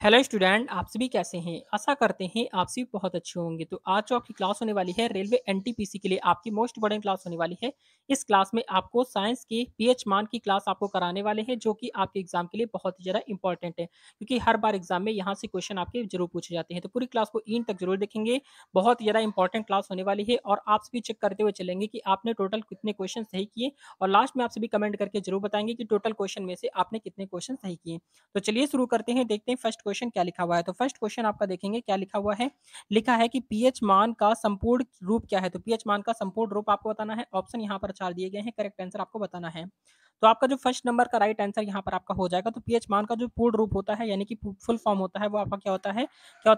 Hello student, आप सभी कैसे हैं? आशा करते हैं आप सभी बहुत अच्छे होंगे। तो आज जो आपकी क्लास होने वाली है रेलवे एनटीपीसी के लिए आपकी मोस्ट इंपोर्टेंट क्लास होने वाली है। इस क्लास में आपको साइंस के पीएच मान की क्लास आपको कराने वाले हैं, जो कि आपके एग्जाम के लिए बहुत ही ज़्यादा इंपॉर्टेंट है, क्योंकि हर बार एग्जाम में यहाँ से क्वेश्चन आपके जरूर पूछे जाते हैं। तो पूरी क्लास को इन तक जरूर देखेंगे। बहुत ही ज़्यादा इंपॉर्टेंट क्लास होने वाली है और आप सभी चेक करते हुए चलेंगे कि आपने टोटल कितने क्वेश्चन सही किए, और लास्ट में आप सभी कमेंट करके जरूर बताएंगे कि टोटल क्वेश्चन में से आपने कितने क्वेश्चन सही किए। तो चलिए शुरू करते हैं, देखते हैं फर्स्ट क्वेश्चन क्या लिखा हुआ है। तो फर्स्ट क्वेश्चन आपका देखेंगे क्या लिखा हुआ है। लिखा है कि पीएच मान का संपूर्ण रूप क्या है। तो पीएच मान का संपूर्ण रूप आपको बताना है। ऑप्शन यहाँ पर 4 दिए गए हैं, करेक्ट आंसर आपको बताना है। तो आपका जो फर्स्ट नंबर का राइट आंसर यहाँ पर आपका हो जाएगा। तो पीएच मान का जो पूर्ण रूप होता है, यानी कि फुल फॉर्म होता है, वो आपका क्या होता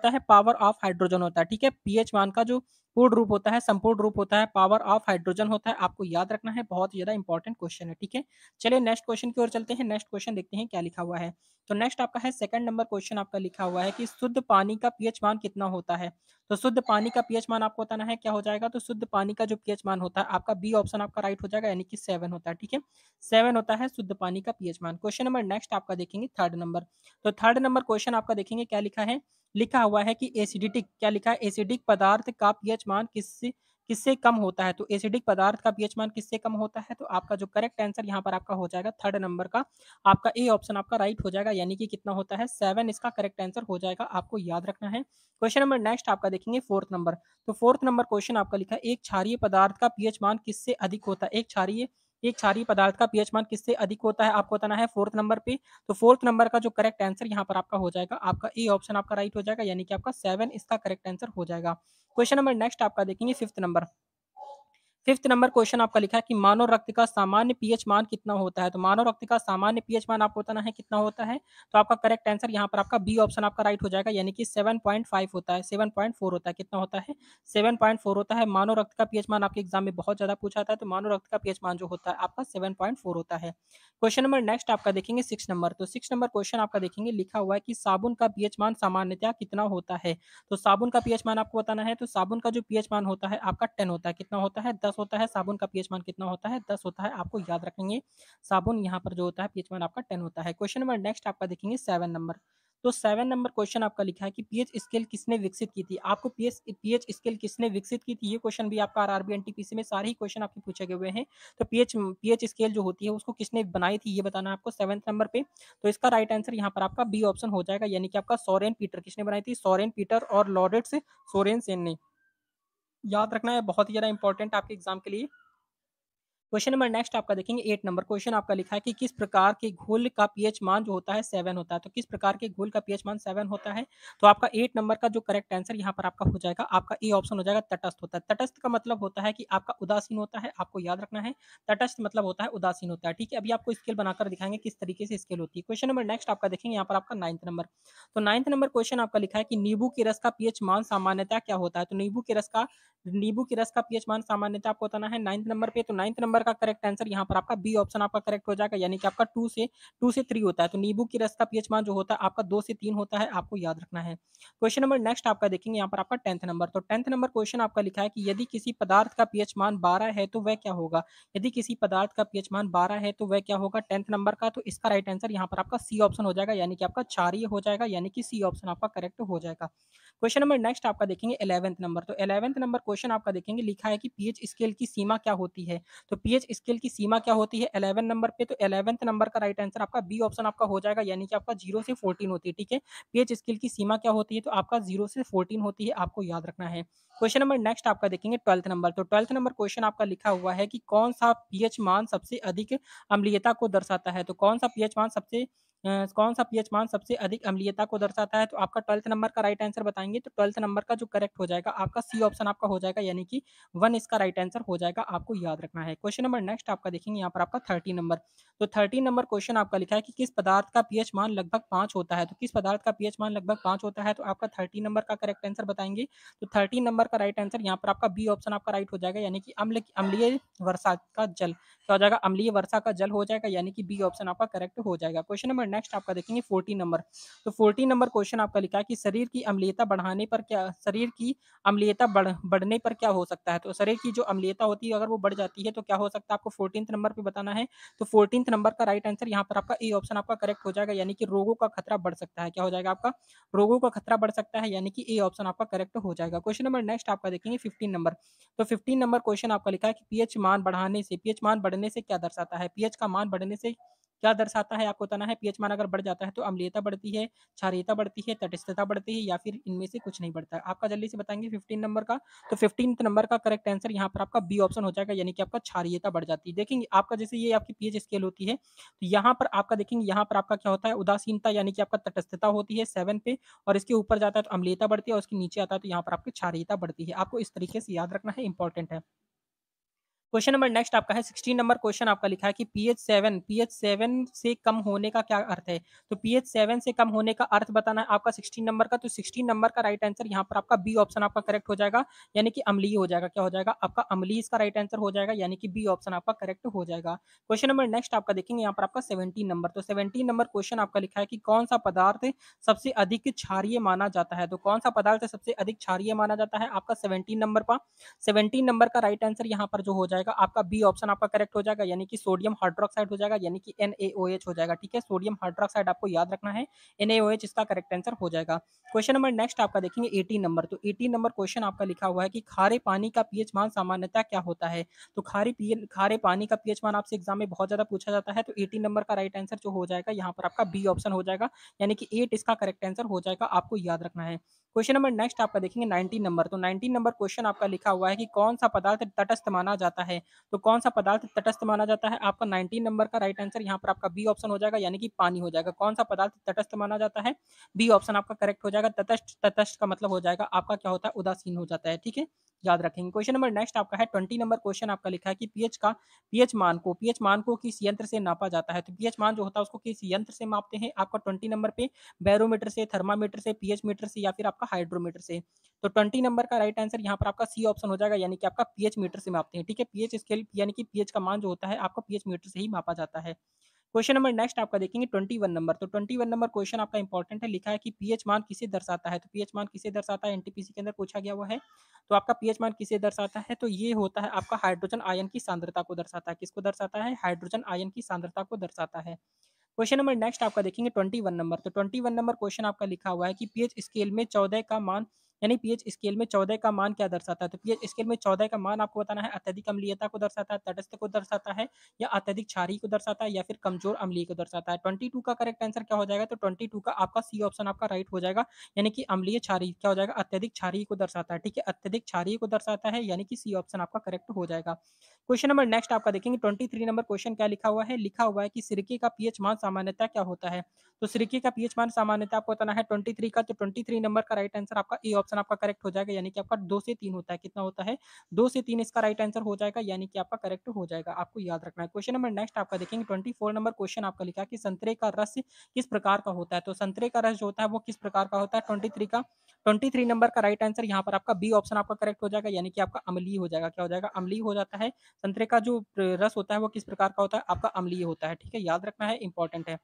है, पावर ऑफ हाइड्रोजन होता है। ठीक है, पीएच मान का जो पूर्ण रूप होता है, संपूर्ण रूप होता है, पावर ऑफ हाइड्रोजन होता है। आपको याद रखना है, बहुत ज्यादा इंपॉर्टेंट क्वेश्चन है। ठीक है, चलिए नेक्स्ट क्वेश्चन की ओर चलते हैं। नेक्स्ट क्वेश्चन देखते हैं क्या लिखा हुआ है। तो नेक्स्ट आपका है सेकंड नंबर क्वेश्चन आपका लिखा हुआ है कि शुद्ध पानी का पीएच मान कितना होता है। तो शुद्ध पानी का पीएच मान आपको बताना है क्या हो जाएगा। तो शुद्ध पानी का जो पीएच मान होता है आपका बी ऑप्शन आपका राइट हो जाएगा, यानी कि 7 होता है। ठीक है, 7 होता है शुद्ध पानी का पीएच मान। क्वेश्चन नंबर नेक्स्ट आपका देखेंगे थर्ड नंबर। तो थर्ड नंबर क्वेश्चन आपका देखेंगे क्या लिखा है। लिखा हुआ है कि एसिडिटिक, क्या लिखा है, एसिडिक पदार्थ का पीएच मान किससे किससे कम होता है। तो एसिडिक पदार्थ का पीएच मान किससे कम होता है। तो आपका जो करेक्ट आंसर यहाँ पर आपका हो जाएगा थर्ड नंबर का, आपका ए ऑप्शन आपका राइट हो जाएगा, यानी कि कितना होता है 7, इसका करेक्ट आंसर हो जाएगा। आपको याद रखना है। क्वेश्चन नंबर नेक्स्ट आपका देखेंगे फोर्थ नंबर। तो फोर्थ नंबर क्वेश्चन आपका लिखा है एक क्षारीय पदार्थ का पीएच मान किससे अधिक होता है। एक क्षारीय पदार्थ का पीएच मान किससे अधिक होता है, आपको बताना है फोर्थ नंबर पे। तो फोर्थ नंबर का जो करेक्ट आंसर यहाँ पर आपका हो जाएगा, आपका ए ऑप्शन आपका राइट हो जाएगा, यानी कि आपका 7 इसका करेक्ट आंसर हो जाएगा। क्वेश्चन नंबर नेक्स्ट आपका देखेंगे fifth number. Fifth number question आपका लिखा है कि मानव रक्त का सामान्य पीएच मान कितना होता है। तो मानव रक्त का सामान्य पीएच मान आपको बताना है कितना होता है। तो आपका करेक्ट आंसर यहाँ पर आपका बी ऑप्शन आपका राइट हो जाएगा, यानी कि 7.5 होता है, 7.4 होता है। कितना होता है, 7.4 होता है। मानव रक्त का पीएच मान आपके एग्जाम में बहुत ज्यादा पूछा था, तो मानव रक्त का पीएच मान जो होता है आपका 7.4 होता है। क्वेश्चन नंबर नेक्स्ट आपका देखेंगे सिक्स नंबर। तो सिक्स नंबर क्वेश्चन आपका देखेंगे लिखा हुआ है कि साबुन का पीएच मान सामान्यतः कितना होता है। तो साबुन का पीएच मान आपको बताना है। तो साबुन का जो पीएच मान होता है आपका 10 होता है। कितना होता है, 10 होता है। साबुन का पीएच मान कितना होता है, 10 होता है। आपको याद रखेंगे, साबुन यहाँ पर जो होता है पीएच मान आपका 10 होता है। क्वेश्चन नंबर नेक्स्ट आपका देखेंगे 7 नंबर। तो 7 नंबर क्वेश्चन आपका लिखा है कि पीएच स्केल किसने विकसित की थी। आपको पीएच पीएच स्केल किसने विकसित की थी, ये क्वेश्चन भी आपका आरआरबी एनटीपीसी में सारे ही क्वेश्चन आपके पूछे गए हुए हैं। तो पीएच पीएच स्केल जो होती है उसको किसने बनाई थी, ये बताना है आपको 7 नंबर पे। तो इसका राइट आंसर यहाँ पर आपका बी ऑप्शन हो जाएगा, यानी कि आपका सोरेन पीटर। किसने बनाई थी, सोरेन पीटर और लॉरेंट्स सोरेनसेन ने। याद रखना है, बहुत ही ज्यादा इंपॉर्टेंट आपके एग्जाम के लिए। क्वेश्चन नंबर नेक्स्ट आपका देखेंगे 8 नंबर क्वेश्चन आपका लिखा है कि किस प्रकार के घोल का पीएच मान जो होता है 7 होता है। तो किस प्रकार के घोल का पीएच मान 7 होता है। तो आपका 8 नंबर का जो करेक्ट आंसर यहाँ पर आपका हो जाएगा, आपका ए ऑप्शन हो जाएगा, तटस्थ होता है। तटस्थ का मतलब होता है कि आपका उदासीन होता है। आपको याद रखना है, तटस्थ मतलब होता है उदासीन होता है। ठीक है, अभी आपको स्केल बनाकर दिखाएंगे किस तरीके से स्केल होती है। क्वेश्चन नंबर नेक्स्ट आपका देखेंगे यहाँ पर आपका 9th नंबर। तो 9th नंबर क्वेश्चन आपका लिखा है कि नींबू के रस का पीएच मान सामान्यतः क्या होता है। तो नींबू के रस का पीएच मान सामान्यतः आपको बताना है 9th नंबर पे। तो 9th नंबर का करेक्ट आंसर यहाँ पर आपका बी ऑप्शन आपका करेक्ट हो जाएगा, यानी कि आपका 2 से 3 होता है। तो नींबू के रस का पीएच मान जो होता है आपका 2 से 3 होता है। आपको याद रखना है। क्वेश्चन नंबर नेक्स्ट आपका देखेंगे यहाँ पर आपका 10th नंबर। तो 10th नंबर क्वेश्चन आपका लिखा है कि यदि किसी पदार्थ का पीएच मान 12 है तो वह क्या होगा। यदि किसी पदार्थ का पीएच मान 12 है तो वह क्या होगा 10th नंबर का। तो इसका राइट आंसर यहाँ पर आपका सी ऑप्शन हो जाएगा, यानी कि आपका क्षारीय हो जाएगा, यानी कि सी ऑप्शन आपका करेक्ट हो जाएगा। क्वेश्चन नंबर नेक्स्ट आपका देखेंगे 11th नंबर। तो 11th नंबर क्वेश्चन आपका देखेंगे लिखा है कि पीएच स्केल की सीमा क्या होती है। तो पीएच स्केल की सीमा क्या होती है 11 नंबर पे। तो 11th नंबर का राइट आंसर आपका बी ऑप्शन आपका हो जाएगा, यानी कि आपका 0 से 14 होती है। ठीक है, पीएच स्केल की सीमा क्या होती है, तो आपका 0 से 14 होती है। आपको याद रखना है। क्वेश्चन नंबर नेक्स्ट आपका देखेंगे 12th नंबर। तो 12th नंबर क्वेश्चन आपका लिखा हुआ है कि कौन सा पीएच मान सबसे अधिक अम्लीयता को दर्शाता है। तो कौन सा पीएच मान सबसे अधिक अम्लीयता को दर्शाता है। तो आपका 12th नंबर का राइट आंसर बताएंगे। तो 12th नंबर का जो करेक्ट हो जाएगा आपका सी ऑप्शन आपका हो जाएगा, यानी कि 1 इसका राइट आंसर हो जाएगा। आपको याद रखना है। क्वेश्चन नंबर नेक्स्ट आपका देखेंगे यहाँ पर आपका 30 नंबर। तो 30 नंबर क्वेश्चन आपका लिखा है कि किस पदार्थ का पीएच मान लगभग 5 होता है। तो किस पदार्थ का पीएच मान लगभग 5 होता है। तो आपका 30 नंबर का करेक्ट आंसर बताएंगे। तो 30 नंबर का राइट आंसर यहाँ पर आपका बी ऑप्शन आपका राइट हो जाएगा, यानी कि अम्लीय वर्षा का जल। क्या हो जाएगा, अम्लीय वर्षा का जल हो जाएगा, यानी कि बी ऑप्शन आपका करेक्ट हो जाएगा। क्वेश्चन नंबर नेक्स्ट आपका देखेंगे 14 नंबर। तो 14 नंबर क्वेश्चन आपका लिखा है कि शरीर की अम्लीयता बढ़ने पर क्या हो सकता है? तो शरीर की जो अम्लीयता होती है अगर वो बढ़ जाती है तो क्या हो सकता है आपको 14th नंबर पे बताना है। तो 14th नंबर का राइट आंसर यहाँ पर आपका ए ऑप्शन आपका करेक्ट हो जाएगा, यानी कि रोगों का खतरा बढ़ सकता है। क्या हो जाएगा आपका? रोगों का खतरा बढ़ सकता है, यानी कि ए ऑप्शन आपका करेक्ट हो जाएगा। क्वेश्चन नंबर नेक्स्ट आपका देखेंगे 15 नंबर। तो 15 नंबर क्वेश्चन आपका लिखा है कि पीएच मान बढ़ने से क्या दर्शाता है? पीएच का मान बढ़ने से क्या दर्शाता है आपको बताना है। पीएच मान अगर बढ़ जाता है तो अम्लीयता बढ़ती है, क्षारीयता बढ़ती है, तटस्थता बढ़ती है या फिर इनमें से कुछ नहीं बढ़ता है। आपका जल्दी से बताएंगे 15 नंबर का। तो 15th नंबर का करेक्ट आंसर यहाँ पर आपका बी ऑप्शन हो जाएगा, यानी कि आपका क्षारीयता बढ़ जाती है। देखेंगे आपका जैसे ये आपकी पीएच स्केल होती है, तो यहाँ पर आपका देखेंगे यहाँ पर आपका क्या होता है उदासीनता, यानी कि आपका तटस्थता होती है 7 पे, और इसके ऊपर जाता है तो अम्लीयता बढ़ती है, और इसके नीचे आता है तो यहाँ पर आपकी क्षारीयता बढ़ती है। आपको इस तरीके से याद रखना है, इंपॉर्टेंट है। क्वेश्चन नंबर नेक्स्ट आपका है 16 नंबर क्वेश्चन आपका लिखा है कि पीएच 7 से कम होने का क्या अर्थ है? तो पीएच 7 से कम होने का अर्थ बताना है आपका 16 नंबर का। तो 16 नंबर का राइट आंसर यहाँ पर आपका बी ऑप्शन आपका करेक्ट हो जाएगा, यानी कि अम्लीय हो जाएगा। क्या हो जाएगा आपका? अम्लीय इसका राइट आंसर हो जाएगा, यानी कि बी ऑप्शन आपका करेक्ट हो जाएगा। क्वेश्चन नंबर नेक्स्ट आपका देखेंगे यहाँ पर आपका 17 नंबर। तो 17 नंबर क्वेश्चन आपका लिखा है कि कौन सा पदार्थ सबसे अधिक क्षारीय माना जाता है? तो कौन सा पदार्थ सबसे अधिक क्षारीय माना जाता है आपका 17 नंबर पर? 17 नंबर का राइट आंसर यहाँ पर जो हो जाएगा आपका बी ऑप्शन आपका करेक्ट हो जाएगा, यानी कि सोडियम हाइड्रोक्साइड हो जाएगा, यानी कि NaOH हो जाएगा। ठीक है, सोडियम हाइड्रोक्साइड आपको याद रखना है, NaOH इसका करेक्ट आंसर हो जाएगा। क्वेश्चन नंबर नेक्स्ट आपका देखेंगे 18 नंबर। तो 18 नंबर क्वेश्चन आपका लिखा हुआ है कि खारे पानी का पीएच मान सामान्यतः क्या होता है? तो खारे पानी का पीएच मान आपसे एग्जाम में बहुत ज्यादा पूछा जाता है। तो 18 नंबर का राइट आंसर जो हो जाएगा यहाँ पर आपका बी ऑप्शन हो जाएगा, यानी कि 8 इसका करेक्ट आंसर हो जाएगा, आपको याद रखना है। क्वेश्चन नंबर नेक्स्ट आपका देखेंगे 19 नंबर। तो 19 नंबर क्वेश्चन आपका लिखा हुआ है कि कौन सा पदार्थ तटस्थ माना जाता है? तो कौन सा पदार्थ तटस्थ माना जाता है? आपका 19 नंबर का राइट आंसर यहाँ पर आपका बी ऑप्शन हो जाएगा, यानी कि पानी हो जाएगा। कौन सा पदार्थ तटस्थ माना जाता है? बी ऑप्शन आपका करेक्ट हो जाएगा। तटस्थ तटस्थ का मतलब हो जाएगा आपका क्या होता है? उदासीन हो जाता है। ठीक है, याद रखेंगे। क्वेश्चन नंबर नेक्स्ट आपका है 20 नंबर क्वेश्चन आपका लिखा है कि पीएच मान को किस यंत्र से नापा जाता है? तो पीएच मान जो होता है उसको किस यंत्र से मापते हैं? आपका 20 नंबर पे बैरोमीटर से, थर्मामीटर से, पीएच मीटर से या फिर आपका हाइड्रोमीटर से। तो 20 नंबर का राइट आंसर यहाँ पर आपका सी ऑप्शन हो जाएगा, यानी कि आपका पीएच मीटर से मापते हैं। ठीक है, पीएच स्केल यानी कि पीएच का मान जो होता है आपका पीएच मीटर से ही मापा जाता है। क्वेश्चन नंबर नेक्स्ट आपका देखेंगे 21 नंबर। तो 21 नंबर क्वेश्चन आपका इंपॉर्टेंट है, लिखा है कि पीएच मान किसे दर्शाता है? तो पीएच मान किसे दर्शाता है? एनटीपीसी के अंदर पूछा गया हुआ है। तो आपका पीएच मान किसे दर्शाता है? तो ये होता है आपका हाइड्रोजन आयन की सांद्रता को दर्शाता है। किसको दर्शाता है? हाइड्रोजन आयन की सांद्रता को दर्शाता है। क्वेश्चन नंबर नेक्स्ट आपका देखेंगे 21 नंबर। तो 21 नंबर क्वेश्चन आपका लिखा हुआ है कि पीएच स्केल में 14 का मान, यानी पीएच स्केल में 14 का मान क्या दर्शाता है? तो पीएच स्केल में 14 का मान आपको बताना है अत्यधिक अम्लीयता को दर्शाता है, तटस्थ को दर्शाता है, या अत्यधिक क्षारीय को दर्शाता है, या फिर कमजोर अम्लीय को दर्शाता है। 22 का करेक्ट आंसर क्या हो जाएगा? तो 22 का आपका सी ऑप्शन आपका राइट हो जाएगा, यानी कि अम्लीय क्षारीय क्या हो जाएगा? अत्यधिक क्षारीय को दर्शाता है। ठीक है, अत्यधिक क्षारीय को दर्शाता है, यानी कि सी ऑप्शन आपका करेक्ट हो जाएगा। क्वेश्चन नंबर नेक्स्ट आपका देखेंगे 23 नंबर क्वेश्चन क्या लिखा हुआ है? लिखा हुआ है कि सिरके का पीएच मान सामान्यतः क्या होता है? तो सिरके का पीएच मान सामान्यतः आपको बताना है 23 का। तो 23 नंबर का राइट आंसर आपका ए ऑप्शन आपका करेक्ट हो जाएगा, यानी कि आपका 2 से 3 होता है। कितना होता है? 2 से 3 इसका राइट आंसर हो जाएगा, यानी कि आपका करेक्ट हो जाएगा, आपको याद रखना है। क्वेश्चन नंबर नेक्स्ट आपका देखेंगे 24 नंबर क्वेश्चन आपका लिखा है कि संतरे का रस किस प्रकार का होता है? तो संतरे का रस जो होता है वो किस प्रकार का होता है? 23 नंबर का राइट आंसर यहाँ पर आपका बी ऑप्शन आपका करेक्ट हो जाएगा, यानी कि आपका अम्लीय हो जाएगा। क्या हो जाएगा? अम्लीय हो जाता है। संतरे का जो रस होता है वो किस प्रकार का होता है? आपका अम्लीय होता है। ठीक है, याद रखना है, इंपॉर्टेंट है।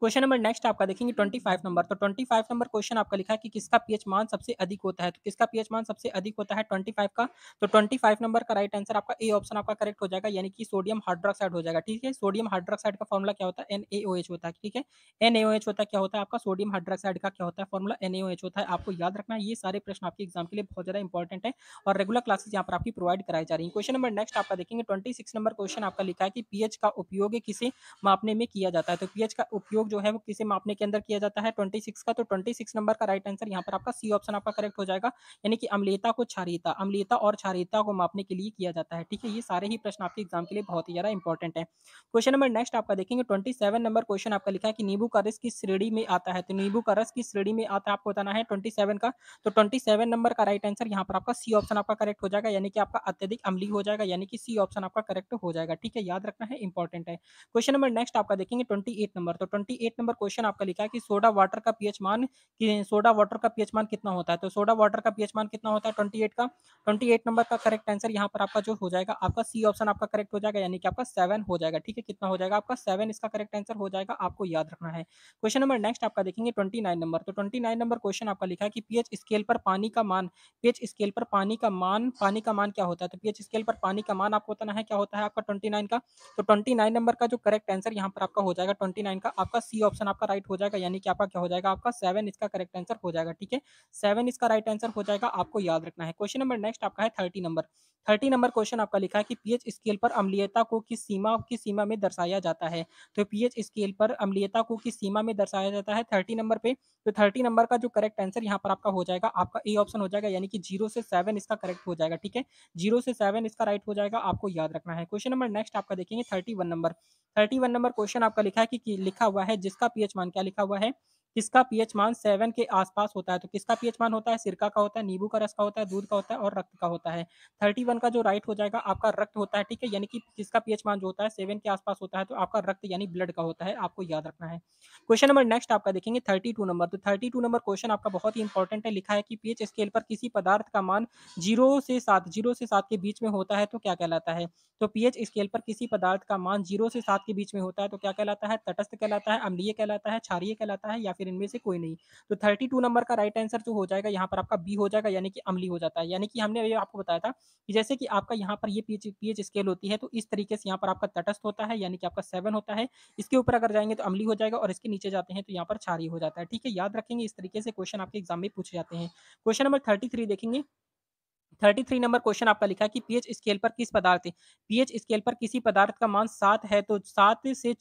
क्वेश्चन नंबर नेक्स्ट आपका देखेंगे 25 नंबर। तो 25 नंबर क्वेश्चन आपका लिखा है कि किसका पीएच मान सबसे अधिक होता है? तो किसका पीएच मान सबसे अधिक होता है 25 का? तो 25 नंबर का राइट आंसर आपका ए ऑप्शन आपका करेक्ट हो जाएगा, यानी कि सोडियम हाइड्रोक्साइड हो जाएगा। ठीक है, सोडियम हाइड्रोक्साइड का फॉर्मूला क्या होता है? NaOH होता है। ठीक है, NaOH होता है। क्या होता है आपका? सोडियम हाइड्रोक्साइड का क्या होता है फॉर्मूला? NaOH होता है। आपको याद रखना है, ये सारे प्रश्न आपके एग्जाम के लिए बहुत ज्यादा इंपॉर्टेंट है, और रेगुलर क्लासेस यहाँ पर आपकी प्रोवाइड कराई जा रही है। क्वेश्चन नंबर नेक्स्ट आपका देखेंगे 26 नंबर क्वेश्चन आपका लिखा है कि पीएच का उपयोग किसे मापने में किया जाता है? तो पीएच का उपयोग जो है वो किसे मापने के अंदर किया जाता है 26 का? तो 26 नंबर का राइट आंसर यहाँ पर आपका सी ऑप्शन आपका करेक्ट हो जाएगा, यानी कि अम्लीयता और क्षारीयता को मापने के लिए किया जाता है। ठीक है, ये सारे ही प्रश्न आपके एग्जाम के लिए बहुत ही ज्यादा इंपॉर्टेंट है। क्वेश्चन नंबर नेक्स्ट आपका देखेंगे 27 नंबर क्वेश्चन आपका लिखा है कि नींबू का रस किस श्रेणी में आता है? तो नींबू का रस किस श्रेणी में आता है आपको बताना है 27 का। तो 27 नंबर का राइट आंसर यहाँ पर आपका सी ऑप्शन आपका करेक्ट हो जाएगा, यानी कि आपका अत्यधिक अम्लीय हो जाएगा, यानी कि सी ऑप्शन आपका करेक्ट हो जाएगा। ठीक है, याद रखना है, इंपॉर्टेंट है। क्वेश्चन नंबर नेक्स्ट आपका देखेंगे 28 नंबर। तो 28 नंबर क्वेश्चन आपका लिखा है कि सोडा वाटर का पीएच मान कितना होता है? तो सोडा वाटर का पीएच मान कितना होता है 28 का? 28 नंबर का करेक्ट आंसर यहाँ पर आपका जो हो जाएगा, आपका सी ऑप्शन आपका करेक्ट हो जाएगा, यानी कि आपका 7 हो जाएगा। ठीक है, कितना हो जाएगा आपका? 7 इसका करेक्ट आंसर हो जाएगा, आपको याद रखना है। क्वेश्चन नंबर नेक्स्ट आपका देखेंगे 29 नंबर। तो 29 नंबर क्वेश्चन आपका लिखा है कि पानी का मान क्या होता है? तो पीएच स्केल पर पानी का मान आपको बताना है क्या होता है आपका 29 का। तो 29 नंबर का जो करेक्ट आंसर यहाँ पर आपका हो जाएगा 29 का, आपका सी ऑप्शन आपका राइट हो जाएगा, यानी कि आपका क्या हो जाएगा? आपका 7 इसका करेक्ट आंसर हो जाएगा। ठीक है, 7 इसका राइट आंसर हो जाएगा, आपको याद रखना है। क्वेश्चन नंबर नेक्स्ट आपका है 30 नंबर। 30 नंबर क्वेश्चन आपका लिखा है कि पीएच स्केल पर अम्लीयता को किस सीमा में दर्शाया जाता है? तो पीएच स्केल पर अम्लीयता को किस सीमा में दर्शाया जाता है 30 नंबर पे? तो 30 नंबर का जो करेक्ट आंसर यहाँ पर आपका हो जाएगा, आपका ए ऑप्शन हो जाएगा, यानी कि 0 से 7 इसका करेक्ट हो जाएगा। ठीक है, 0 से 7 इसका राइट हो जाएगा, आपको याद रखना है। क्वेश्चन नंबर नेक्स्ट आपका देखेंगे 31 नंबर। 31 नंबर क्वेश्चन आपका लिखा है कि लिखा हुआ है जिसका पीएच मान क्या लिखा हुआ है? किसका पीएच मान 7 के आसपास होता है? तो किसका पीएच मान होता है? सिरका का होता है, नींबू का रस का होता है, दूध का होता है और रक्त का होता है। 31 का जो राइट हो जाएगा आपका रक्त होता है। ठीक है, यानी कि जिसका पीएच मान जो होता है 7 के आसपास होता है, तो आपका रक्त यानी ब्लड का होता है, आपको याद रखना है। क्वेश्चन नंबर नेक्स्ट आपका देखेंगे 32 नंबर। तो 32 नंबर क्वेश्चन आपका बहुत ही इंपॉर्टेंट है। लिखा है कि पीएच स्केल पर किसी पदार्थ का मान 0 से 7 के बीच में होता है तो क्या कहलाता है? तो पीएच स्केल पर किसी पदार्थ का मान 0 से 7 के बीच में होता है तो क्या कहलाता है? तटस्थ कहलाता है, अम्लीय कहलाता है, क्षारीय कहलाता है, या फिर इनमें से कोई नहीं। तो 32 नंबर का राइट आंसर जो हो जाएगा यहाँ पर आपका बी हो जाएगा, यानी कि अम्लीय हो जाता है। यानी कि हमने ये आपको बताया था कि जैसे कि आपका यहाँ पर ये पीएच पीएच स्केल होती है, तो इस तरीके से यहाँ पर आपका तटस्थ होता है, यानी कि आपका 7 होता है। इसके ऊपर अगर जाएँगे तो अम्लीय हो जाएगा, और इसके नीचे जाते हैं तो यहाँ पर क्षारीय हो जाता है। ठीक है, याद रखेंगे, इस तरीके से क्वेश्चन आपके एग्जाम में पूछे जाते हैं। क्वेश्चन नंबर 33 देखेंगे। 33 नंबर क्वेश्चन आपका लिखा है कि पीएच स्केल पर किस पदार्थ पीएच स्केल पर किसी पदार्थ का मान 7 है, तो 7 से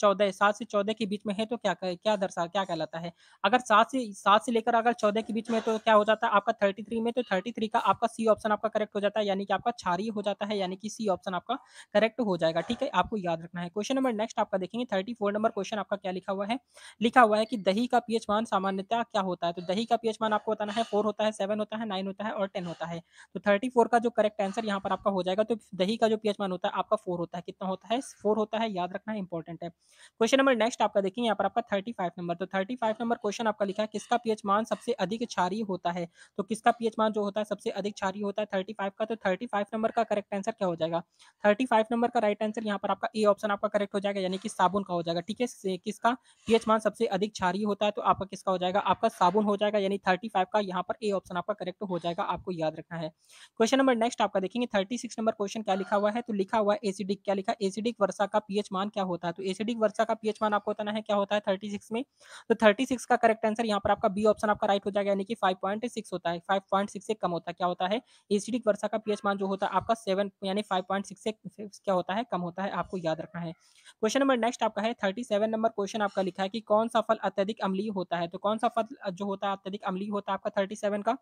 14 के बीच में है तो क्या कहलाता है? अगर 7 से लेकर अगर 14 के बीच में है तो क्या हो जाता है आपका 33 में? तो 33 का आपका सी ऑप्शन आपका करेक्ट हो जाता है, यानी कि आपका क्षारीय हो जाता है, यानी कि सी ऑप्शन आपका करेक्ट हो जाएगा। ठीक है, आपको याद रखना है। क्वेश्चन नंबर नेक्स्ट आपका देखेंगे 34 नंबर क्वेश्चन आपका क्या लिखा हुआ है? लिखा हुआ है कि दही का पीएच मान सामान्यतः क्या होता है? तो दही का पीएच मान आपको बताना है 4 होता है, 7 होता है, 9 होता है और 10 होता है। तो 34 का जो करेक्ट आंसर यहाँ पर आपका हो जाएगा, तो दही का जो पीएच मान होता है आपका 4 होता है। कितना होता है? 4 होता है, याद रखना है, इंपॉर्टेंट है। क्वेश्चन नंबर नेक्स्ट आपका देखेंगे यहाँ पर आपका 35 नंबर। तो 35 नंबर क्वेश्चन आपका लिखा है किसका पीएच मान सबसे अधिक क्षारीय होता है? तो किसका पीएच मान जो होता है सबसे अधिक क्षारीय होता है 35 का? तो 35 नंबर का करेक्ट आंसर क्या हो जाएगा? 35 नंबर का राइट आंसर यहाँ पर आपका ए ऑप्शन आपका करेक्ट हो जाएगा, यानी कि साबुन का हो जाएगा। ठीक है, किसका पीएच मान सबसे अधिक क्षारीय होता है? तो आपका किसका हो जाएगा? आपका साबुन हो जाएगा, यानी 35 का यहाँ पर ए ऑप्शन आपका करेक्ट हो जाएगा, आपको याद रखना है। क्वेश्चन नंबर नेक्स्ट आपका देखेंगे 36 नंबर क्वेश्चन क्या लिखा हुआ है? तो लिखा हुआ है एसिडिक, क्या लिखा है? एसिडिक वर्षा का पीएच मान क्या होता है? तो एसिडिक वर्षा का पीएच मान आपको बताना है क्या होता है 36 में? तो 36 का करेक्ट आंसर यहाँ पर आपका बी ऑप्शन आपका राइट हो जाएगा, यानी कि 5.6 होता है, 5.6 से कम होता है। क्या होता है? एसिडिक वर्षा का पीएच मान जो होता है आपका 7 यानी 5.6 से क्या होता है? कम होता है, आपको याद रखना है। क्वेश्चन नंबर नेक्स्ट आपका है 37 नंबर क्वेश्चन आपका लिखा है कि कौन सा फल अत्यधिक अम्लीय होता है? तो कौन सा फल जो होता है अत्यधिक अम्लीय होता है आपका 37 का?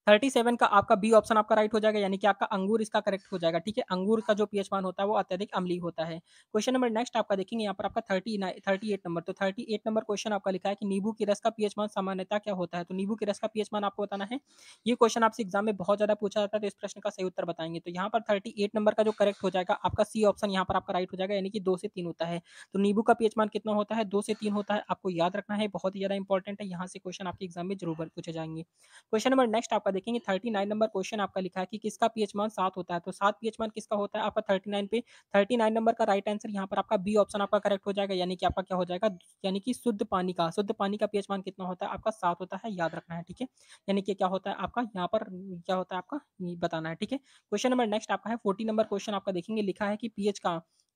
37 का आपका बी ऑप्शन आपका राइट हो जाएगा, यानी कि आपका अंगूर इसका करेक्ट हो जाएगा। ठीक है, अंगूर का जो पीएच मान होता है वो अत्यधिक अम्लीय होता है। क्वेश्चन नंबर नेक्स्ट आपका देखेंगे यहाँ पर आपका 38 नंबर। तो 38 नंबर क्वेश्चन आपका लिखा है कि नींबू के रस का पीएच मान सामान्यतः क्या होता है? तो नींबू के रस का पीएच मान आपको बताना है। ये क्वेश्चन आपसे एग्जाम में बहुत ज्यादा पूछा जाता है, तो इस प्रश्न का सही उत्तर बताएंगे। तो यहाँ पर 38 नंबर का जो करेक्ट हो जाएगा आपका सी ऑप्शन यहाँ पर आपका राइट हो जाएगा, यानी कि 2 से 3 होता है। तो नींबू का पीएच मान कितना होता है? 2 से 3 होता है, आपको याद रखना है, बहुत ही ज्यादा इंपॉर्टेंट है। यहाँ से क्वेश्चन आपके एग्जाम में जरूर पूछे जाएंगे। क्वेश्चन नंबर नेक्स्ट आपका देखेंगे 39 नंबर क्वेश्चन आपका लिखा है कि किसका पीएच मान 7 होता है? तो 7 पीएच मान किसका होता है आपका 39 पे? 39 नंबर का राइट आंसर यहाँ पर आपका बी ऑप्शन आपका करेक्ट हो जाएगा, यानी कि आपका क्या हो जाएगा? यानी कि शुद्ध पानी का पीएच मान कितना होता है? आपका 7 होता है, याद रखना है। ठीक है, यानी कि क्या होता है आपका यहाँ पर क्या होता है आपका ये बताना है। ठीक है, क्वेश्चन नंबर नेक्स्ट आपका है 40 नंबर क्वेश्चन आपका देखेंगे लिखा है कि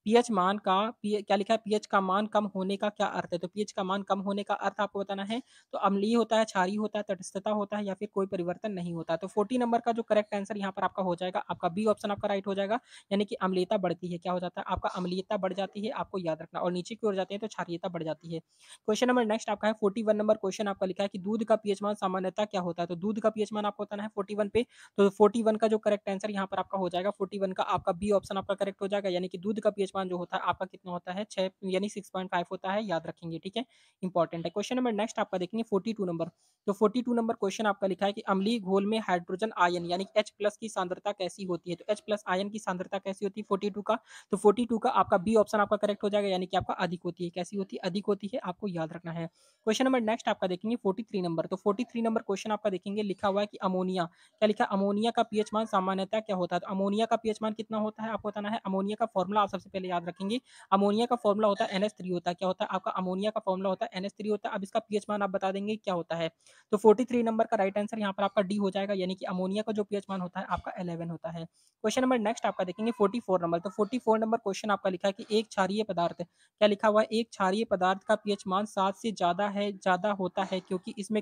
पीएच मान का क्या लिखा है? पीएच का मान कम होने का क्या अर्थ है? तो पीएच का मान कम होने का अर्थ आपको बताना है। तो अम्लीय होता है, क्षारीय होता है, तटस्थता होता है, या फिर कोई परिवर्तन नहीं होता। तो 40 नंबर का जो करेक्ट आंसर यहाँ पर आपका हो जाएगा, आपका बी ऑप्शन आपका राइट हो जाएगा, यानी कि अम्लीयता बढ़ती है। क्या हो जाता है? आपका अम्लीयता बढ़ जाती है, आपको याद रखना, और नीचे की ओर जाते हैं तो क्षारीयता बढ़ जाती है। क्वेश्चन नंबर नेक्स्ट आपका है 41 नंबर क्वेश्चन आपका लिखा है कि दूध का पीएच मान सामान्यतः क्या होता है? तो दूध का पीएच मान आपको बताना है 41 पे। तो 41 का जो करेक्ट आंसर यहाँ पर आपका हो जाएगा 41 का आपका बी ऑप्शन आपका करेक्ट हो जाएगा, यानी कि दूध का पीएच पीएच मान जो होता है आपका कितना होता है 6 यानी 6.5 होता है, याद रखेंगे, ठीक है? इंपॉर्टेंट है। क्वेश्चन नंबर नेक्स्ट आपका देखेंगे 42 नंबर। तो 42 नंबर क्वेश्चन आपका लिखा है कि अम्लीय घोल में हाइड्रोजन आयन यानी कि H+ की सांद्रता कैसी होती है? तो H+ आयन की सांद्रता कैसी होती है 42 का? तो 42 का आपका बी ऑप्शन आपका करेक्ट हो जाएगा, यानी कि आपका अधिक होती है। कैसी होती है? अधिक होती है, आपको याद रखना है। क्वेश्चन नंबर नेक्स्ट आपका देखेंगे 43 नंबर। तो 43 नंबर क्वेश्चन आपका देखेंगे, लिखा हुआ है कि अमोनिया, क्या लिखा है? अमोनिया का पीएच मान सामान्यतः क्या होता है? तो अमोनिया का पीएच मान कितना होता है आपको बताना है। अमोनिया का फॉर्मूला आप सबसे पहले याद रखेंगे। अमोनिया का फॉर्मूला होता है NH3 होता है। क्या होता है आपका? अमोनिया का फॉर्मूला होता है NH3 होता है। अब इसका पीएच मान आप बता देंगे क्या होता है। तो 43 नंबर का राइट आंसर यहाँ पर आपका डी हो जाएगा, यानी कि अमोनिया का जो पीएच मान होता है आपका 11 होता है। क्वेश्चन नंबर नेक्स्ट आपका देखेंगे 44 नंबर। तो 44 नंबर क्वेश्चन आपका लिखा है कि एक क्षारीय पदार्थ, क्या लिखा हुआ है? एक क्षारीय पदार्थ का पीएच मान 7 से ज़्यादा होता है, क्योंकि इसमें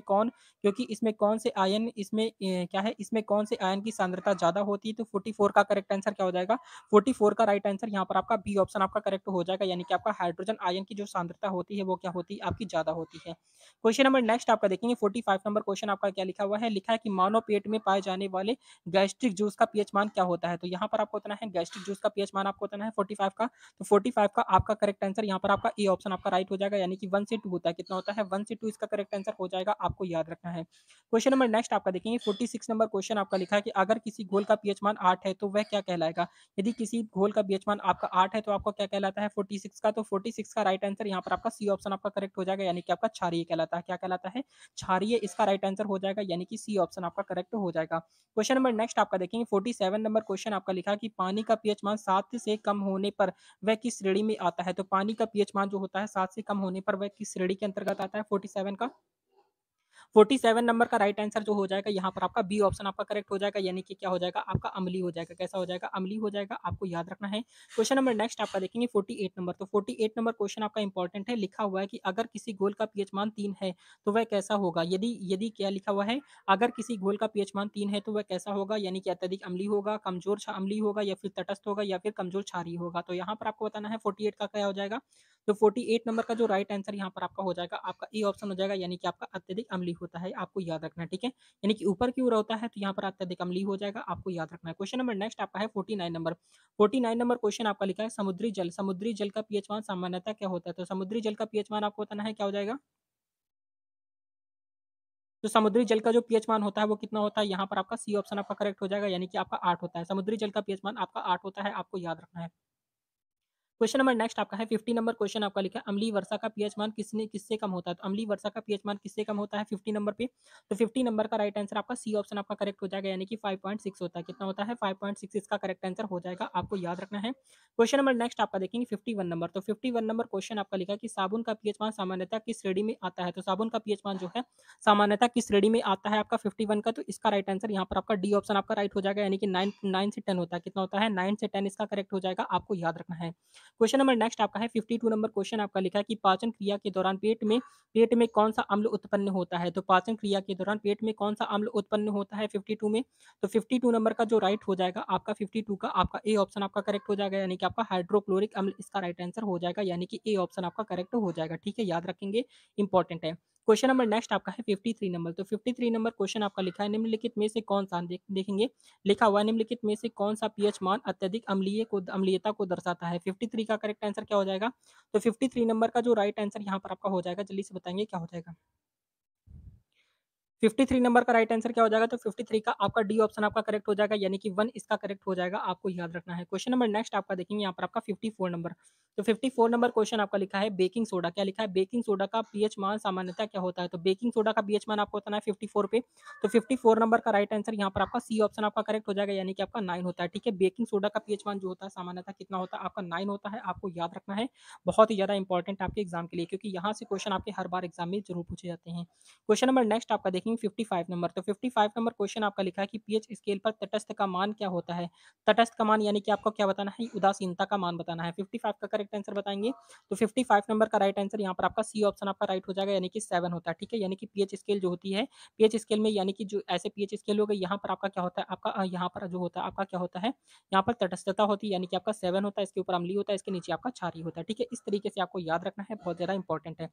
कौन से आयन इसमें क्या है? इसमें कौन से आयन की सांद्रता ज़्यादा होती है? तो 44 का करेक्ट आंसर क्या हो जाएगा? 44 का राइट आंसर यहाँ पर आपका बी ऑप्शन आपका करेक्ट हो जाएगा, यानी कि आपका हाइड्रोजन आयन की जो सांद्रता होती है वो क्या होती है? आपकी ज़्यादा होती है। क्वेश्चन नंबर नेक्स्ट आपका देखेंगे 45 नंबर क्वेश्चन आपका क्या लिखा हुआ है? लिखा है कि मानव पेट में पाए जाने वाले गैस्ट्रिक जूस का पीएच मान क्या होता है? तो यहाँ पर आपको बताना है गैस्ट्रिक जूस का पीएच मान आपको बताना है 45 का। तो 45 का आपका करेक्ट आंसर यहाँ पर आपका ए ऑप्शन आपका राइट हो जाएगा, यानी कि 1 से 2 होता है। कितना होता है? 1 से 2 इसका करेक्ट आंसर हो जाएगा, आपको याद रखना है। क्वेश्चन नंबर नेक्स्ट आपका देखेंगे 46 नंबर क्वेश्चन आपका लिखा है कि अगर किसी घोल का पीएच मान 8 है तो वह क्या कहलाएगा? यदि किसी घोल का पीएच मान आपका 8 है तो आपको क्या कहलाता है 46 का? तो 46 का राइट आंसर यहाँ पर आपका सी ऑप्शन आपका करेक्ट हो जाएगा, यानी कि आपका क्षारीय कहलाता है। क्या कहलाता है? क्षारीय इसका राइट आंसर हो जाएगा, यानी कि सी ऑप्शन आपका करेक्ट हो जाएगा। क्वेश्चन नंबर नेक्स्ट आपका देखेंगे 47 नंबर क्वेश्चन आपका लिखा है कि पानी का पीएच मान 7 से कम होने पर वह किस श्रेणी में आता है? तो पानी का पीएच मान जो होता है 7 से कम होने पर वह किस श्रेणी के अंतर्गत आता है 47 का? 47 नंबर का राइट आंसर जो हो जाएगा यहाँ पर आपका बी ऑप्शन आपका करेक्ट हो जाएगा, यानी कि क्या हो जाएगा? आपका अम्लीय हो जाएगा। कैसा हो जाएगा? अम्लीय हो जाएगा, आपको याद रखना है। क्वेश्चन नंबर नेक्स्ट आपका देखेंगे 48 नंबर। तो 48 नंबर क्वेश्चन आपका इंपॉर्टेंट है, लिखा हुआ है कि अगर किसी घोल का पीएच मान 3 है तो वह कैसा होगा? यदि यदि क्या लिखा हुआ है? अगर किसी घोल का पीएच मान 3 है तो वह कैसा होगा? यानी कि अत्यधिक अम्लीय होगा, कमजोर अम्लीय होगा, या फिर तटस्थ होगा, या फिर कमजोर क्षारीय होगा। तो यहाँ पर आपको बताना है 48 का क्या हो जाएगा। तो 48 नंबर का जो राइट आंसर यहाँ पर आपका हो जाएगा, आपका ए ऑप्शन हो जाएगा, यानी कि आपका अत्यधिक अम्लीय होता है, आपको याद रखना है, ठीक है? यानी कि ऊपर की ओर होता है तो यहाँ पर अत्यधिक अम्लीय हो जाएगा, आपको याद रखना है। क्वेश्चन नंबर नेक्स्ट आपका है 49 नंबर। 49 नंबर क्वेश्चन आपका लिखा है समुद्री जल का पीएच मान सामान्यतः क्या होता है? तो समुद्री जल का पीएच मान आपको बताना है क्या हो जाएगा? तो समुद्री जल का जो पीएच मान होता है वो कितना होता है? यहाँ पर आपका सी ऑप्शन आपका करेक्ट हो जाएगा, यानी कि आपका 8 होता है। समुद्री जल का पीएच मान आपका 8 होता है, आपको याद रखना है। क्वेश्चन नंबर नेक्स्ट आपका है 50 नंबर क्वेश्चन आपका लिखा है अम्लीय वर्षा का पीएच मान किससे कम होता है? तो अम्लीय वर्षा का पीएच मान किससे कम होता है 50 नंबर पे? तो 50 नंबर का राइट आंसर आपका सी ऑप्शन आपका करेक्ट हो जाएगा, यानी कि 5.6 होता है। कितना होता है? 5.6 इसका करेक्ट आंसर हो जाएगा, आपको याद रखना है। क्वेश्चन नंबर नेक्स्ट आपका देखेंगे 51 नंबर। तो 51 नंबर क्वेश्चन आपका लिखा है कि साबुन का पीएच मान सामान्यतः किस श्रेणी में आता है? तो साबुन का पीएच मान जो है सामान्यतः किस श्रेणी में आता है आपका 51 का? तो इसका राइट आंसर यहाँ पर आपका डी ऑप्शन आपका राइट हो जाएगा, यानी कि 9 से 10 होता है। कितना होता है? 9 से 10 इसका करेक्ट हो जाएगा, आपको याद रखना है। क्वेश्चन नंबर नेक्स्ट आपका है 52 नंबर क्वेश्चन आपका लिखा है कि पाचन क्रिया के दौरान पेट में कौन सा अम्ल उत्पन्न होता है? तो पाचन क्रिया के दौरान पेट में कौन सा अम्ल उत्पन्न होता है 52 में? तो 52 नंबर का जो राइट हो जाएगा आपका 52 का आपका ए ऑप्शन आपका करेक्ट हो जाएगा, यानी कि आपका हाइड्रोक्लोरिक अम्ल इसका राइट आंसर हो जाएगा, यानी कि ए ऑप्शन आपका करेक्ट हो जाएगा, ठीक है? याद रखेंगे, इंपॉर्टेंट है। क्वेश्चन नंबर नेक्स्ट आपका है 53 नंबर। तो 53 नंबर क्वेश्चन आपका लिखा है निम्नलिखित में से कौन सा देखेंगे, लिखा हुआ है निम्नलिखित में से कौन सा पीएच मान अत्यधिक अम्लीयता को दर्शाता है? 53 का करेक्ट आंसर क्या हो जाएगा? तो 53 नंबर का जो राइट आंसर यहाँ पर आपका हो जाएगा, जल्दी से बताएंगे क्या हो जाएगा? 53 नंबर का राइट आंसर क्या हो जाएगा? तो 53 का आपका डी ऑप्शन आपका करेक्ट हो जाएगा, यानी कि 1 इसका करेक्ट हो जाएगा, आपको याद रखना है। क्वेश्चन नंबर नेक्स्ट आपका देखेंगे यहाँ पर आपका 54 नंबर। तो 54 नंबर क्वेश्चन आपका लिखा है बेकिंग सोडा, क्या लिखा है? बेकिंग सोडा का पीएच मान सामान्यतः क्या होता है? तो बेकिंग सोडा का पीएच मान आपको बताना है 54 पे। तो 54 नंबर का राइट आंसर यहाँ पर आपका सी ऑप्शन आपका करेक्ट हो जाएगा, यानी कि आपका 9 होता है, ठीक है? बेकिंग सोडा का पीएच मान जो होता है सामान्यतः कितना होता है? आपका 9 होता है, आपको याद रखना है। बहुत ही ज़्यादा इंपॉर्टेंट आपके एग्जाम के लिए, क्योंकि यहाँ से क्वेश्चन आपके हर बार एग्जाम में जरूर पूछे जाते हैं। क्वेश्चन नंबर नेक्स्ट आपका देखेंगे 55 नंबर। तो 55 नंबर क्वेश्चन आपका लिखा है कि पीएच स्केल पर तटस्थ का मान क्या होता है? तटस्थ का मान यानी कि आपको क्या बताना है? उदासीनता का मान बताना है। 55 का करेक्ट आंसर बताएंगे। तो 55 नंबर का राइट आंसर यहाँ पर आपका सी ऑप्शन आपका राइट हो जाएगा, यानी कि 7 होता है, ठीक है? यानी कि पीएच स्केल जो होती है, पीएच स्केल में यानी कि जो ऐसे पीएच स्केल हो गए, यहाँ पर आपका क्या होता है? आपका यहाँ पर जो होता है आपका क्या होता है? यहाँ पर तटस्थता होती है, यानी कि आपका 7 होता है, इसके ऊपर अम्लीय होता है, इसके नीचे आपका क्षारीय होता है, ठीक है? इस तरीके से आपको याद रखना है, बहुत ज़्यादा इंपॉर्टेंट है।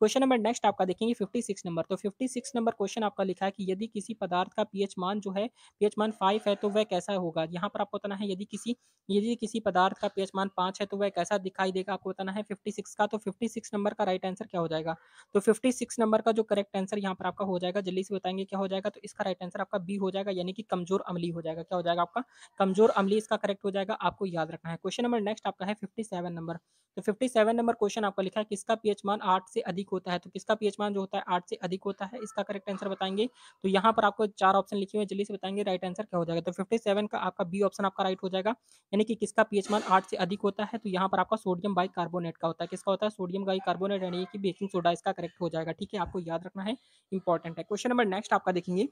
क्वेश्चन नंबर नेक्स्ट आपका देखेंगे 56 नंबर। तो 56 नंबर क्वेश्चन क्वेश्चन आपका लिखा है कि यदि किसी पदार्थ का पीएच मान जो है पीएच मान 5 है तो वह कैसा होगा? यहाँ पर आपको बताना है यदि किसी पदार्थ का पीएच मान 5 है तो वह कैसा दिखाई देगा? आपको बताना है 56 का, तो 56 नंबर का राइट आंसर क्या हो जाएगा? तो 56 नंबर का जो करेक्ट आंसर यहाँ पर आपका हो जाएगा, जल्दी से बताएँगे क्या हो जाएगा? तो इसका राइट आंसर आपका बी हो जाएगा, यानी कि कमज़ोर अम्लीय हो जाएगा। क्या हो जाएगा आपका? कमज़ोर अम्लीय इसका करेक्ट हो जाएगा, आपको याद रखना है। क्वेश्चन नंबर नेक्स्ट आपका है 57 नंबर। तो 57 नंबर क्वेश्चन आपका लिखा है किसका पीएच मान 8 से अधिक होता है? तो किसका पीएच मान जो होता है 8 से अधिक होता है, इसका करेक्ट आंसर बताएँगे। तो यहाँ पर आपको 4 ऑप्शन लिखे हुए हैं, जल्दी से बताएँगे राइट आंसर क्या हो जाएगा? तो 57 का आपका बी ऑप्शन आपका राइट हो जाएगा, यानी कि किसका पीएच मान 8 से अधिक होता है? तो यहाँ पर आपका सोडियम बाइकार्बोनेट का होता है। किसका होता है? सोडियम बाइकार्बोनेट, यानी कि बेकिंग सोडा इसका करेक्ट हो जाएगा। ठीक है, आपको याद रखना है, इंपॉर्टेंट है। क्वेश्चन नंबर नेक्स्ट आपका देखेंगे।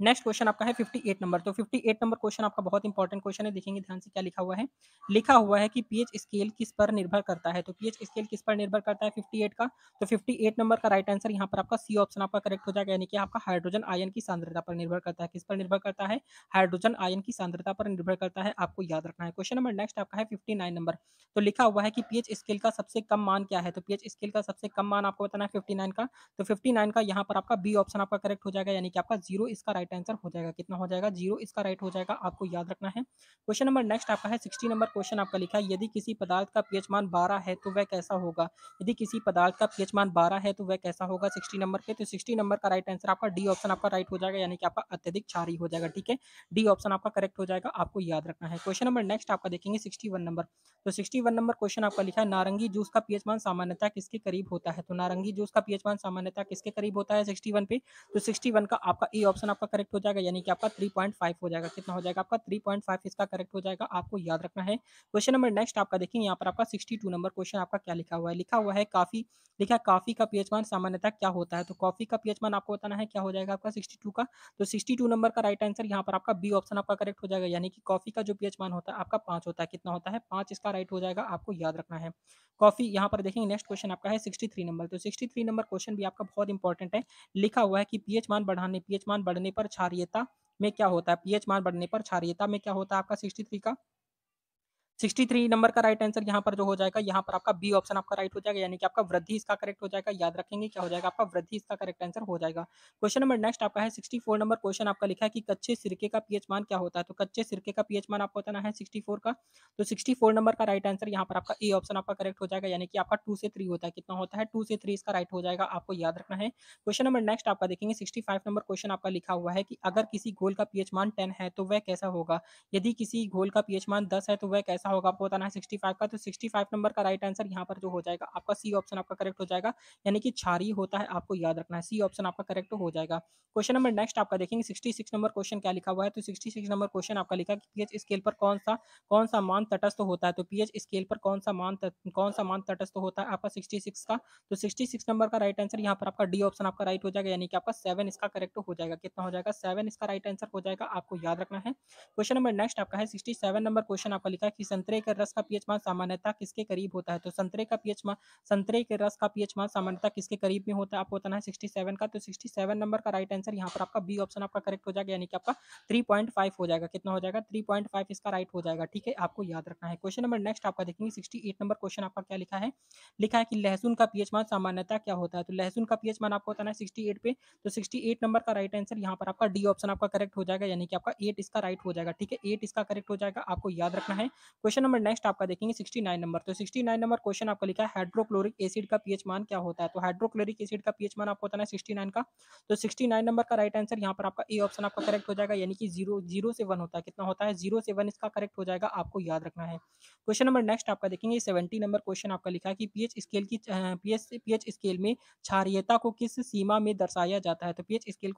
नेक्स्ट क्वेश्चन आपका है 58 नंबर। तो 58 नंबर क्वेश्चन आपका बहुत इंपॉर्टेंट क्वेश्चन है, देखेंगे ध्यान से क्या लिखा हुआ है। लिखा हुआ है कि पीएच स्केल किस पर निर्भर करता है? तो पीएच स्केल किस पर निर्भर करता है 58 का? तो 58 नंबर का राइट आंसर यहाँ पर आपका सी ऑप्शन आपका करेक्ट हो जाएगा, यानी कि आपका हाइड्रोजन आयन की सांद्रता पर निर्भर करता है। किस पर निर्भर करता है? हाइड्रोजन आयन की सांद्रता पर निर्भर करता है, आपको याद रखना है। क्वेश्चन नंबर नेक्स्ट आपका है 59 नंबर। तो लिखा हुआ है कि पीएच स्केल का सबसे कम मान क्या है? तो पीएच स्केल का सबसे कम मान आपको बताना है 59 का। तो 59 का यहाँ पर आपका बी ऑप्शन आपका करेक्ट हो जाएगा, यानी कि आपका 0 इसका राइट आंसर हो जाएगा। कितना हो जाएगा? 0 इसका राइट हो जाएगा, आपको याद रखना है। क्वेश्चन नंबर नेक्स्ट आपका है 60 नंबर क्वेश्चन आपका लिखा है यदि किसी पदार्थ का पीएच मान 12 है तो वह कैसा होगा? यदि किसी पदार्थ का पीएच मान 12 है तो वह कैसा होगा 60 नंबर पे? तो 60 नंबर का राइट आंसर आपका डी ऑप्शन आपका राइट हो जाएगा, यानी कि आपका अत्यधिक क्षारीय हो जाएगा। ठीक है, डी ऑप्शन आपका करेक्ट हो जाएगा, आपको याद रखना है। क्वेश्चन नंबर नेक्स्ट आपका देखेंगे 61 नंबर। तो 61 नंबर क्वेश्चन आपका लिखा है नारंगी जूस का पीएच मान सामान्यतः किसके करीब होता है? तो नारंगी जूस का पीएच मान सामान्यतः किसके करीब होता है 61 पे? तो 61 का आपका ए ऑप्शन आपका करेक्ट हो जाएगा, यानी कि आपका 3.5 हो जाएगा। कितना हो जाएगा आपका? 3.5 इसका करेक्ट हो जाएगा, आपको याद रखना है। क्वेश्चन नंबर नेक्स्ट आपका देखेंगे, यहाँ पर आपका 62 नंबर क्वेश्चन आपका क्या लिखा हुआ है? लिखा हुआ है काफी, लिखा है कॉफी का पीएच मान सामान्यतः क्या होता है? तो कॉफी का पीएच मान आपको बताना है क्या हो जाएगा आपका 62 का। तो 62 नंबर का राइट आंसर यहाँ पर आपका बी ऑप्शन आपका करेक्ट हो जाएगा, यानी कि कॉफी का जो पीएच मान होता है आपका 5 होता है। कितना होता है? 5 इसका राइट हो जाएगा, आपको याद रखना है। कॉफी यहाँ पर देखेंगे नेक्स्ट क्वेश्चन आपका है 63 नंबर। तो 63 नंबर क्वेश्चन भी आपका बहुत इंपॉर्टेंट है। लिखा हुआ है कि पीएच मान बढ़ने पर क्षारीयता में क्या होता है? पीएच मान बढ़ने पर क्षारीयता में क्या होता है आपका 63 का? 63 नंबर का राइट आंसर यहाँ पर जो हो जाएगा, यहाँ पर आपका बी ऑप्शन आपका राइट हो जाएगा, यानी कि आपका वृद्धि इसका करेक्ट हो जाएगा। याद रखेंगे क्या हो जाएगा आपका? वृद्धि इसका करेक्ट आंसर हो जाएगा। क्वेश्चन नंबर नेक्स्ट आपका है 64 नंबर क्वेश्चन आपका लिखा है कि कच्चे सिरके का पीएच मान क्या होता है? तो कच्चे सिरके का पीएच मान आपको बताना है 64 का। तो 64 नंबर का राइट आंसर यहाँ पर आपका ए ऑप्शन आपका करेक्ट हो जाएगा, यानी कि आपका 2 से 3 होता है। कितना होता है? 2 से 3 इसका राइट हो जाएगा, आपको याद रखना है। क्वेश्चन नंबर नेक्स्ट आपका देखेंगे 65 नंबर क्वेश्चन आपका लिखा हुआ है कि अगर किसी घोल का पीएच मान 10 है तो वह कैसा होगा? यदि किसी घोल का पीएच मान 10 है तो वह कैसा होगा? आपको बताना है 65 का। तो 65 नंबर का राइट आंसर यहाँ पर जो हो जाएगा आपका सी ऑप्शन आपका करेक्ट हो जाएगा, यानी कि क्षारीय होता है, आपको याद रखना है। सी ऑप्शन आपका करेक्ट हो जाएगा। क्वेश्चन नंबर नेक्स्ट आपका देखेंगे 66 नंबर क्वेश्चन क्या लिखा हुआ है? तो 66 नंबर क्वेश्चन आपका लिखा कि पीएच स्केल पर कौन सा मान तटस्थ होता है? तो पीएच स्केल पर कौन सा मान तटस्थ होता है आपका 66 का? तो 66 नंबर का राइट आंसर यहाँ पर आपका डी ऑप्शन आपका राइट हो जाएगा, यानी कि आपका 7 इसका करेक्ट हो जाएगा। कितना हो जाएगा? 7 इसका राइट आंसर हो जाएगा, आपको याद रखना है। क्वेश्चन नंबर नेक्स्ट आपका है 67 नंबर क्वेश्चन आपका लिखा है कि संतरे के रस का पीएच मान सामान्यतः किसके करीब होता है? तो संतरे के रस का पीएच मान सामान्यतः किसके करीब में होता है? आपको बताना है 67 का। तो 67 नंबर का राइट आंसर यहाँ पर आपका बी ऑप्शन आपका करेक्ट हो जाएगा, यानी कि आपका 3.5 हो जाएगा। कितना हो जाएगा? 3.5 इसका राइट हो जाएगा। ठीक है, आपको याद रखना है। क्वेश्चन नंबर नेक्स्ट आपका देखेंगे 68 नंबर क्वेश्चन आपका क्या लिखा है? लिखा है कि लहसुन का पीएच मान सामान्यतः क्या होता है? तो लहसुन का पीएच मान आपको बताना है 68 पे। तो 68 नंबर का राइट आंसर यहाँ पर आपका डी ऑप्शन आपका करेक्ट हो जाएगा, यानी कि आपका 8 इसका राइट हो जाएगा। ठीक है, 8 इसका करेक्ट हो जाएगा, आपको याद रखना है। क्वेश्चन नंबर नेक्स्ट आपका देखेंगे 69 नंबर। तो 69 नंबर क्वेश्चन आपका लिखा है हाइड्रोक्लोरिक एसिड का पीएच मान क्या होता है? तो हाइड्रोक्लोरिक एसिड का पीएच मान आपको बताना है 69 का। तो 69 नंबर का राइट आंसर यहाँ पर आपका ए ऑप्शन आपका करेक्ट हो जाएगा, यानी कि 0 से 1 होता है। कितना होता है? 0 से 1 इसका करेक्ट हो जाएगा, आपको याद रखना है। क्वेश्चन नंबर नेक्स्ट आपका देखेंगे 70 नंबर क्वेश्चन आपका लिखा है कि पीएच स्केल में क्षारीयता को किस सीमा में दर्शाया जाता है? तो पीएच स्केल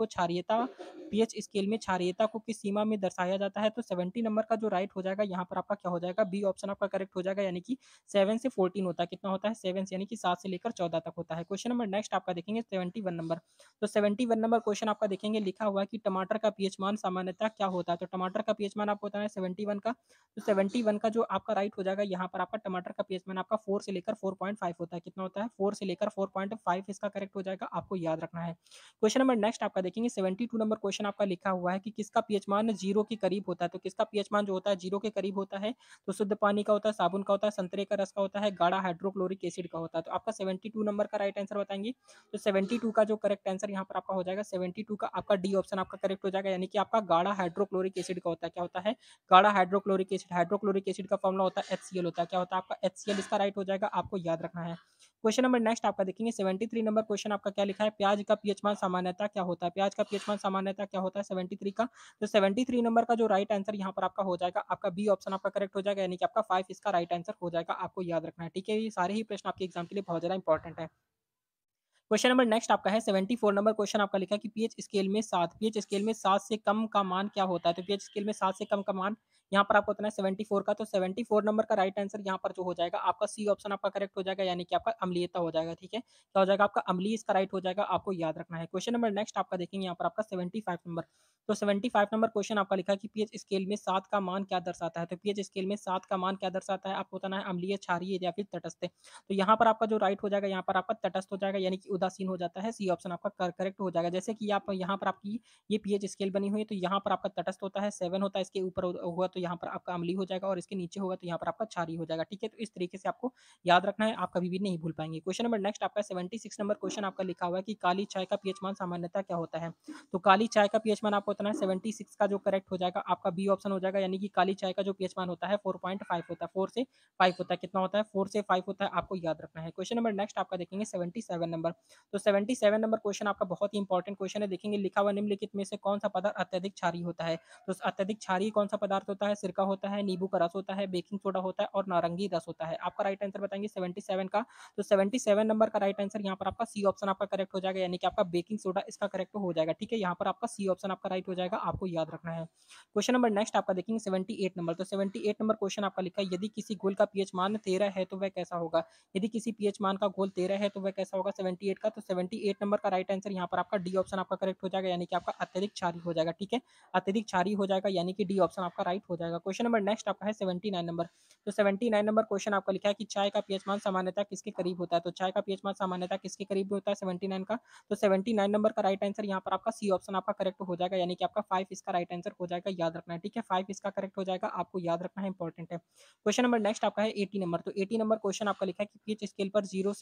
में क्षारीयता को किस सीमा में दर्शाया जाता है? तो 70 नंबर का जो राइट हो जाएगा यहाँ पर आपका क्या हो जाएगा? बी ऑप्शन आपका करेक्ट हो जाएगा, यानी कि 7 से 14 होता है। कितना होता है? 7 यानी कि 7 से लेकर 14 तक होता है। क्वेश्चन नंबर नेक्स्ट आपका देखेंगे 71 नंबर। तो 71 नंबर क्वेश्चन आपका देखेंगे लिखा हुआ है कि टमाटर का पीएच मान सामान्यतः क्या होता है? तो टमाटर का पीएच मान आपको बताना है 71 का। तो 71 का जो आपका राइट हो जाएगा यहाँ पर आपका टमाटर का पीएच मान आपका 4 से लेकर 4.5 होता है। कितना होता है? 4 से लेकर 4.5 इसका करेक्ट हो जाएगा, आपको याद रखना है। क्वेश्चन नंबर नेक्स्ट आपका देखेंगे 72 नंबर क्वेश्चन आपका लिखा हुआ है कि किसका पीएच मान 0 के करीब होता है? तो किसका पीएच मान जो होता है 0 के करीब होता है? तो शुद्ध पानी का होता है, साबुन का होता है, संतरे का रस का होता है, गाढ़ा हाइड्रोक्लोरिक एसिड का होता है। तो आपका 72 नंबर का राइट आंसर बताएँगे। तो 72 का जो करेक्ट आंसर यहाँ पर आपका हो जाएगा, 72 का आपका डी ऑप्शन आपका करेक्ट हो जाएगा, यानी कि आपका गाढ़ा हाइड्रोक्लोरिक एसिड का होता है। क्या होता है? गाढ़ा हाइड्रोक्लोरिक एसिड का फॉर्मूला होता है HCl होता है। क्या होता है आपका? HCl इसका राइट हो जाएगा, आपको याद रखना है। क्वेश्चन नंबर नेक्स्ट आपका देखेंगे 73 नंबर क्वेश्चन आपका क्या लिखा है? प्याज का पीएच मान सामान्यतः क्या होता है? प्याज का पीएच मान सामान्यतः क्या होता है 73 का? तो 73 नंबर का जो राइट आंसर यहाँ पर आपका हो जाएगा, आपका बी ऑप्शन आपका करेक्ट हो जाएगा, यानी कि आपका 5 इसका राइट आंसर हो जाएगा, आपको याद रखना है। ठीक है? ये सारे ही प्रश्न आपके एग्जाम के लिए बहुत ज़्यादा इंपॉर्टेंट है। क्वेश्चन नंबर नेक्स्ट आपका है 74 नंबर क्वेश्चन आपका लिखा है कि पीएच स्केल में 7 पीएच स्केल में 7 से कम का मान क्या होता है? तो पीएच स्केल में 7 से कम का मान यहाँ पर आपको होता है 74 का, तो 74 नंबर का राइट आंसर यहाँ पर जो हो जाएगा आपका सी ऑप्शन आपका करेक्ट हो जाएगा, यानी कि आपका अम्लीयता हो जाएगा। ठीक है? क्या हो जाएगा आपका? अम्लीय इसका राइट हो जाएगा, आपको याद रखना है। क्वेश्चन नंबर नेक्स्ट आपका देखेंगे यहाँ पर आपका 75 नंबर। तो 75 नंबर क्वेश्चन आपका लिखा है कि पीएच स्केल में 7 का मान क्या दर्शाता है? तो पीएच स्केल में 7 का मान क्या दर्शाता है? आपको बताना है अम्लीय, क्षारीय या फिर तटस्थ। तो यहाँ पर आपका जो राइट हो जाएगा, यहाँ पर आपका तटस्थ हो जाएगा, यानी कि उदासीन हो जाता है। सी ऑप्शन आपका करेक्ट हो जाएगा। जैसे कि आप यहाँ पर आपकी ये पीएच स्केल बनी हुई है, तो यहाँ पर आपका तटस्थ होता है, 7 होता है, इसके ऊपर हुआ तो यहाँ पर आपका अम्लीय हो जाएगा, और इसके नीचे होगा तो यहाँ पर आपका क्षारीय हो जाएगा। ठीक है? तो इस तरीके से आपको याद रखना है, आप कभी भी नहीं भूल पाएंगे। क्वेश्चन नंबर नेक्स्ट आपका 76 नंबर क्वेश्चन आपका लिखा हुआ है कि काली चाय का पीएच मान सामान्यतः क्या होता है? तो काली चाय का पीएच मान आपको होता है 76 का जो करेक्ट हो जाएगा, आपका बी ऑप्शन हो जाएगा, यानी कि काली चाय का जो पीएच मान होता है 4.5 होता है, 4 से 5 होता है। कितना होता है? 4 से 5 होता है, आपको याद रखना है। क्वेश्चन नंबर नेक्स्ट आपका देखेंगे 77 नंबर। तो 77 नंबर क्वेश्चन आपका बहुत ही इंपॉर्टेंट क्वेश्चन है। देखेंगे लिखा हुआ निम्नलिखित में से कौन सा पदार्थ अत्यधिक क्षारीय होता है? तो अत्यधिक क्षारीय कौन सा पदार्थ होता है? सिरका होता है, नींबू का रस होता है, बेकिंग सोडा होता है और नारंगी रस होता है। आपका राइट आंसर बताएंगे 77 का। तो 77 नंबर का राइट आंसर यहाँ पर आपका सी ऑप्शन आपका करेक्ट हो जाएगा, यानी कि आपका बेकिंग सोडा इसका करेक्ट हो जाएगा। ठीक है? यहाँ पर आपका सी ऑप्शन आपका राइट हो जाएगा, आपको याद रखना है। क्वेश्चन नंबर नेक्स्ट आपका देखेंगे 78 नंबर। तो 78 नंबर क्वेश्चन आपका लिखा है यदि किसी घोल का पीएच मान 13 है तो वह कैसा होगा? यदि किसी पीएच मान का घोल 13 है तो वह कैसा होगा 78 का? तो 78 नंबर का राइट आंसर यहाँ पर आपका डी ऑप्शन आपका करेक्ट हो जाएगा, यानी कि आपका अत्यधिक क्षारीय हो जाएगा। ठीक है? अत्यधिक क्षारीय हो जाएगा, यानी कि डी ऑप्शन आपका राइट हो जाएगा। क्वेश्चन नंबर नेक्स्ट आपका है 79 नंबर। तो 79 नंबर क्वेश्चन आपका लिखा है कि चाय का पीएच मान सामान्यतः किसके करीब होता है? तो चाय का पीएच मान सामान्यतः किसके करीब होता है 79 का? तो 79 नंबर का राइट आंसर यहाँ पर आपका सी ऑप्शन आपका करेक्ट हो जाएगा, यानी कि आपका 5 इसका राइट आंसर हो जाएगा, याद रखना है। ठीक है? 5 इसका करेक्ट हो जाएगा, आपको याद रखना है, इंपॉर्टेंट है। क्वेश्चन नंबर नेक्स्ट आपका है 80 नंबर। तो 80 नंबर क्वेश्चन आपका लिखा है कि पीएच स्केल पर 0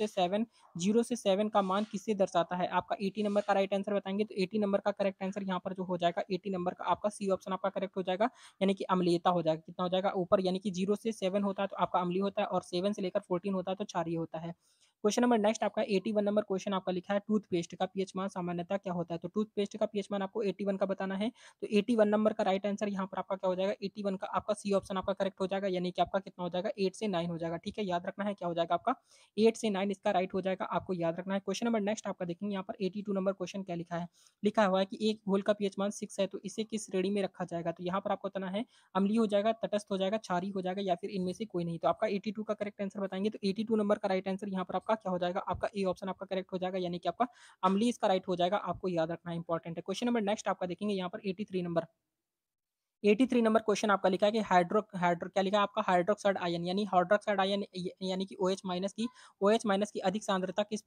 से 7 का मान किसे दर्शाता है? आपका 80 नंबर का राइट आंसर बताएंगे, तो 80 नंबर का करेक्ट आंसर यहाँ पर जो हो जाएगा 80 नंबर का आपका सी ऑप्शन आपका करेक्ट हो जाएगा, यानी कि अम्लीयता हो जाएगा। कितना हो जाएगा? ऊपर, यानी कि 0 से 7 होता है तो आपका अम्लीय होता है, और 7 से लेकर 14 होता है तो क्षारीय होता है। क्वेश्चन नंबर नेक्स्ट आपका 81 नंबर क्वेश्चन आपका लिखा है टूथपेस्ट का पीएच मान सामान्यतः क्या होता है? तो टूथपेस्ट का पीएच मान आपको 81 का बताना है। तो 81 नंबर का राइट आंसर यहाँ पर आपका क्या हो जाएगा? 81 का आपका सी ऑप्शन आपका करेक्ट हो जाएगा, यानी कि आपका कितना हो जाएगा? 8 से 9 हो जाएगा। ठीक है? याद रखना है, क्या हो जाएगा आपका? 8 से 9 इसका राइट हो जाएगा, आपको याद रखना है। क्वेश्चन नंबर नेक्स्ट आपका देखेंगे यहाँ पर 82 नंबर क्वेश्चन क्या लिखा है? लिखा हुआ है कि एक घोल का पीएच मान 6 है तो इसे किस श्रेणी में रखा जाएगा? तो यहाँ पर आपको बताना है अम्लीय हो जाएगा, तटस्थ हो जाएगा, क्षारीय हो जाएगा, या फिर इनमें से कोई नहीं। तो आपका 82 का करेक्ट आंसर बताएंगे, तो 82 नंबर का राइट आंसर यहाँ पर आपका क्या हो जाएगा? आपका ए ऑप्शन आपका करेक्ट हो जाएगा, यानी कि आपका अम्लीय इसका राइट हो जाएगा, आपको याद रखना है, इंपॉर्टेंट है। क्वेश्चन नंबर नेक्स्ट आपका देखेंगे यहाँ पर 83 नंबर। 83 नंबर क्वेश्चन आपका लिखा है कि हाइड्रो हाइड्रो क्या लिखा है आपका? हाइड्रोक्साइड आयन, यानी हाइड्रोक्साइड आयन यानी कि OH माइनस की अधिक सांद्रता किस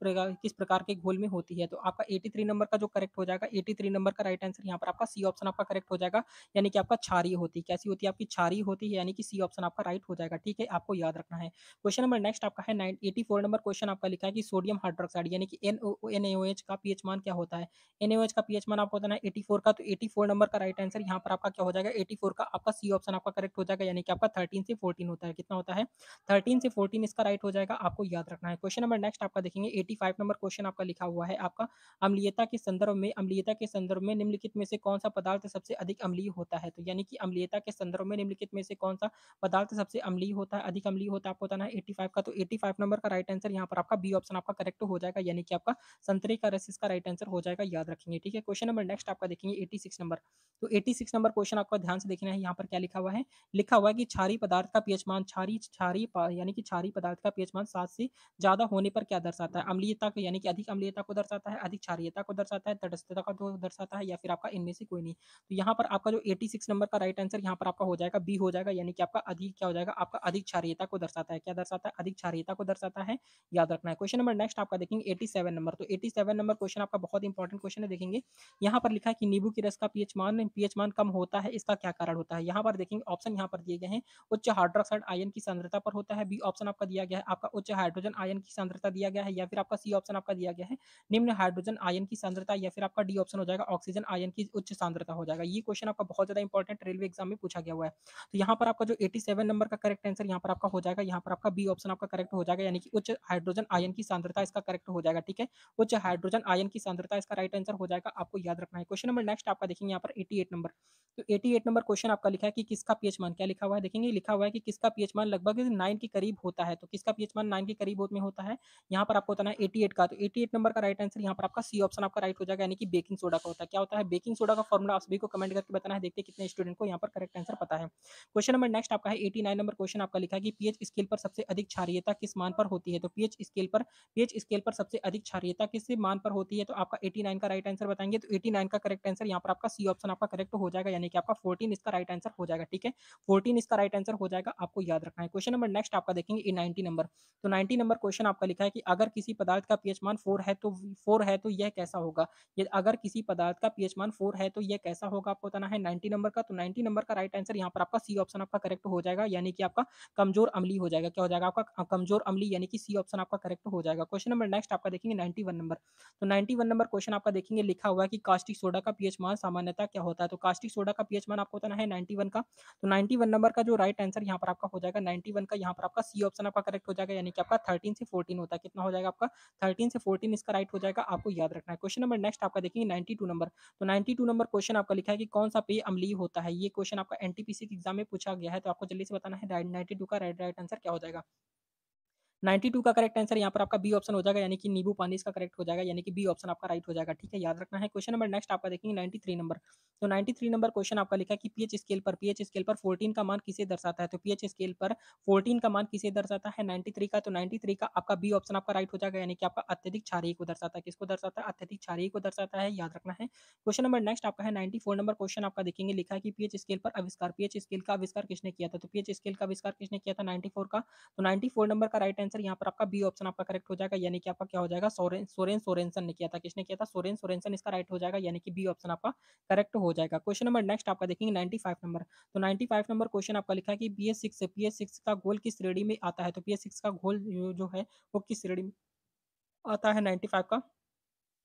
प्रकार के घोल में होती है? तो आपका 83 नंबर का जो करेक्ट हो जाएगा, 83 नंबर का राइट आंसर यहाँ पर आपका सी ऑप्शन आपका करेक्ट हो जाएगा, यानी कि आपका क्षारीय होती है। कैसी होती है? आपकी क्षारीय होती है, यानी कि सी ऑप्शन आपका राइट हो जाएगा। ठीक है? आपको याद रखना है। क्वेश्चन नंबर नेक्स्ट आपका है 84 नंबर क्वेश्चन आपका लिखा है कि सोडियम हाइड्रोक्साइड यानी कि NaOH का पीएच मान क्या होता है? NaOH का पीएच मान आपको बताना है 84 का, तो 84 नंबर का राइट आंसर यहाँ पर आपका क्या हो जाएगा? 84 का आपका सी ऑप्शन आपका करेक्ट हो जाएगा, यानी कि आपका 13 से 14 होता है। कितना होता है? 13 से 14 इसका राइट हो जाएगा, आपको याद रखना है। क्वेश्चन नंबर नेक्स्ट आपका देखेंगे 85 नंबर क्वेश्चन आपका लिखा हुआ है आपका अम्लीयता के संदर्भ में निम्नलिखित में से कौन सा पदार्थ सबसे अधिक अम्लीय होता है? तो यानी कि अम्लीयता के संदर्भ में निम्नलिखित में से कौन सा पदार्थ सबसे अम्लीय होता है, अधिक अम्लीय होता है, आपको बताना है 85 का। तो 85 नंबर का राइट आंसर यहाँ पर आपका बी ऑप्शन आपका करेक्ट हो जाएगा, यानी कि आपका संतरे का रस इसका राइट आंसर हो जाएगा, याद रखेंगे। ठीक है? क्वेश्चन नंबर नेक्स्ट आपका देखेंगे 86 नंबर। तो 86 नंबर क्वेश्चन आपका ध्यान से देखना है, यहाँ पर क्या लिखा हुआ है? लिखा हुआ है कि क्षारीय पदार्थ का पीएच मान यानी कि क्षारीय पदार्थ का पीएच मान 7 से ज़्यादा होने पर क्या दर्शाता है? अम्लीयता को, यानी कि अधिक अम्लीयता को दर्शाता है, अधिक क्षारीयता को दर्शाता है, तटस्थता को दर्शाता है, या फिर आपका इनमें से कोई नहीं। तो यहाँ पर आपका जो 86 नंबर का राइट आंसर यहाँ पर आपका हो जाएगा, बी हो जाएगा, यानी कि आपका अधिक क्या हो जाएगा? आपका अधिक क्षारीयता को दर्शाता है। क्या दर्शाता है? अधिक क्षारीयता को दर्शाता है, याद रखना है। क्वेश्चन नंबर नेक्स्ट आपका देखेंगे 87 नंबर। तो 87 नंबर क्वेश्चन आपका बहुत इंपॉर्टेंट क्वेश्चन है, देखेंगे यहाँ पर लिखा है कि नींबू के रस का पीएच मान कम होता है, इसका क्या कारण होता है? यहाँ पर देखेंगे ऑप्शन यहाँ पर दिए गए हैं, उच्च हाइड्रोक्साइड आयन की सांद्रता पर होता है, बी ऑप्शन आपका दिया गया है आपका उच्च हाइड्रोजन आयन की सांद्रता दिया गया है, या फिर आपका सी ऑप्शन आपका दिया गया है निम्न हाइड्रोजन आयन की सांद्रता, या फिर आपका डी ऑप्शन हो जाएगा ऑक्सीजन आयन की उच्च सांद्रता हो जाएगा। ये क्वेश्चन आपका बहुत ज़्यादा इंपॉर्टेंट रेलवे एग्जाम में पूछा गया हुआ है। तो यहाँ पर आपका जो 87 नंबर का करेक्ट आंसर यहाँ पर आपका हो जाएगा, यहाँ पर आपका बी ऑप्शन आपका करेक्ट हो जाएगा, यानी कि उच्च हाइड्रोजन आयन की सांद्रता इसका करेक्ट हो जाएगा। ठीक है, उच्च हाइड्रोजन आयन की सांद्रता इसका राइट आंसर हो जाएगा, आपको याद रखना है। क्वेश्चन नंबर नेक्स्ट आपका देखेंगे यहाँ पर 88 नंबर। तो 88 नंबर क्वेश्चन आपका लिखा है कि किसका पीएच मान, क्या लिखा हुआ है देखेंगे, लिखा हुआ है कि किसका पीएच मान लगभग 9 के करीब होता है। तो किसका पीएच मान 9 के करीब में होता है, यहाँ पर आपको बताना है 88 का। तो 88 नंबर का राइट आंसर यहाँ पर आपका सी ऑप्शन आपका राइट हो जाएगा, यानी कि बेकिंग सोडा का होता है। क्या होता है बेकिंग सोडा का फॉर्मूला, आप सभी को कमेंट करके बताना है, देखते हैं कितने स्टूडेंट को यहाँ पर करेक्ट आंसर पता है। क्वेश्चन नंबर नेक्स्ट आपका है 89 नंबर क्वेश्चन आपका लिखा है कि पीएच स्केल पर सबसे अधिक क्षारीयता किस मान पर होती है। तो पीएच स्केल पर सबसे अधिक क्षारीयता किस मान पर होती है, तो आपका 89 का राइट आंसर बताएंगे। तो 89 का करेक्ट आंसर यहाँ पर आपका सी ऑप्शन आपका करेक्ट हो जाएगा, यानी कि आपका 14 इसका राइट आंसर हो जाएगा। ठीक है, 14 इसका राइट आंसर हो जाएगा, आपको याद रखना है। क्वेश्चन नंबर नेक्स्ट आपका देखेंगे 90 नंबर। तो 90 नंबर क्वेश्चन आपका लिखा है कि अगर किसी पदार्थ का पीएच मान 4 है तो यह कैसा होगा। ये अगर किसी पदार्थ का पीएच मान 4 है तो यह कैसा होगा, आपको बताना है 90 नंबर का। तो 90 नंबर का राइट आंसर यहाँ पर आपका सी ऑप्शन आपका करेक्ट हो जाएगा, यानी कि आपका कमजोर अम्लीय हो जाएगा। क्या हो जाएगा आपका कमजोर अम्लीय, यानी कि सी ऑप्शन आपका करेक्ट हो जाएगा। क्वेश्चन नंबर नेक्स्ट आपका देखेंगे 91 नंबर। तो 91 नंबर क्वेश्चन आपका देखेंगे लिखा हुआ है कि कास्टिक सोडा का पीएच मान सामान्यतः क्या होता है। तो कास्टिक सोडा का पीएच मान आपको बताना है 91 का। तो 91 नंबर का जो राइट आंसर यहाँ पर आपका हो जाएगा 91 का, यहाँ पर आपका सी ऑप्शन आपका करेक्ट हो जाएगा, यानी कि आपका 13 से 14 होता है। कितना हो जाएगा आपका 13 से 14 इसका राइट हो जाएगा, आपको याद रखना है। क्वेश्चन नंबर नेक्स्ट आपका देखेंगे 92 नंबर। तो 92 नंबर क्वेश्चन आपका लिखा है कि कौन सा पेय अम्लीय होता है। ये क्वेश्चन आपका एनटीपीसी के एग्जाम में पूछा गया है, तो आपको जल्दी से बताना है 92 का राइट आंसर क्या हो जाएगा। 92 का करेक्ट आंसर यहाँ पर आपका बी ऑप्शन हो जाएगा, यानी कि नींबू पानी इसका करेक्ट हो जाएगा, यानी कि बी ऑप्शन आपका राइट हो जाएगा। ठीक है, याद रखना है। क्वेश्चन नंबर नेक्स्ट आपका देखेंगे 93 नंबर। तो 93 नंबर क्वेश्चन आपका लिखा है कि पीएच स्केल पर 14 का मान किसे दर्शाता है। तो पीएच स्केल पर 14 का मान किसे दर्शाता है 93 का। तो 93 का आपका बी ऑप्शन आपका राइट हो जाएगा, यानी कि आपका अत्यधिक क्षारीय को दर्शाता है। किसको दर्शाता है, अत्यधिक क्षारीय को दर्शाता है, याद रखना है। क्वेश्चन नंबर नेक्स्ट आपका है 94 नंबर क्वेश्चन आपका देखेंगे लिखा है कि पीएच स्केल का आविष्कार किसने किया था। तो पीएच स्केल का आविष्कार किसने किया था 94 का। तो 94 नंबर का राइट आंसर यहाँ पर आपका बी ऑप्शन आपका करेक्ट हो जाएगा, यानी कि आपका क्या हो जाएगा सोरेन सोरेनसन ने किया था। किसने किया था, सोरेन सोरेनसन इसका राइट हो जाएगा, यानी कि बी ऑप्शन आपका करेक्ट हो जाएगा। क्वेश्चन नंबर नेक्स्ट आपका देखेंगे 95 नंबर। तो 95 नंबर क्वेश्चन आपका लिखा है कि पीएच6 का घोल किस श्रेणी में आता है। तो पीएच6 का घोल जो है वो किस श्रेणी में आता है 95 का।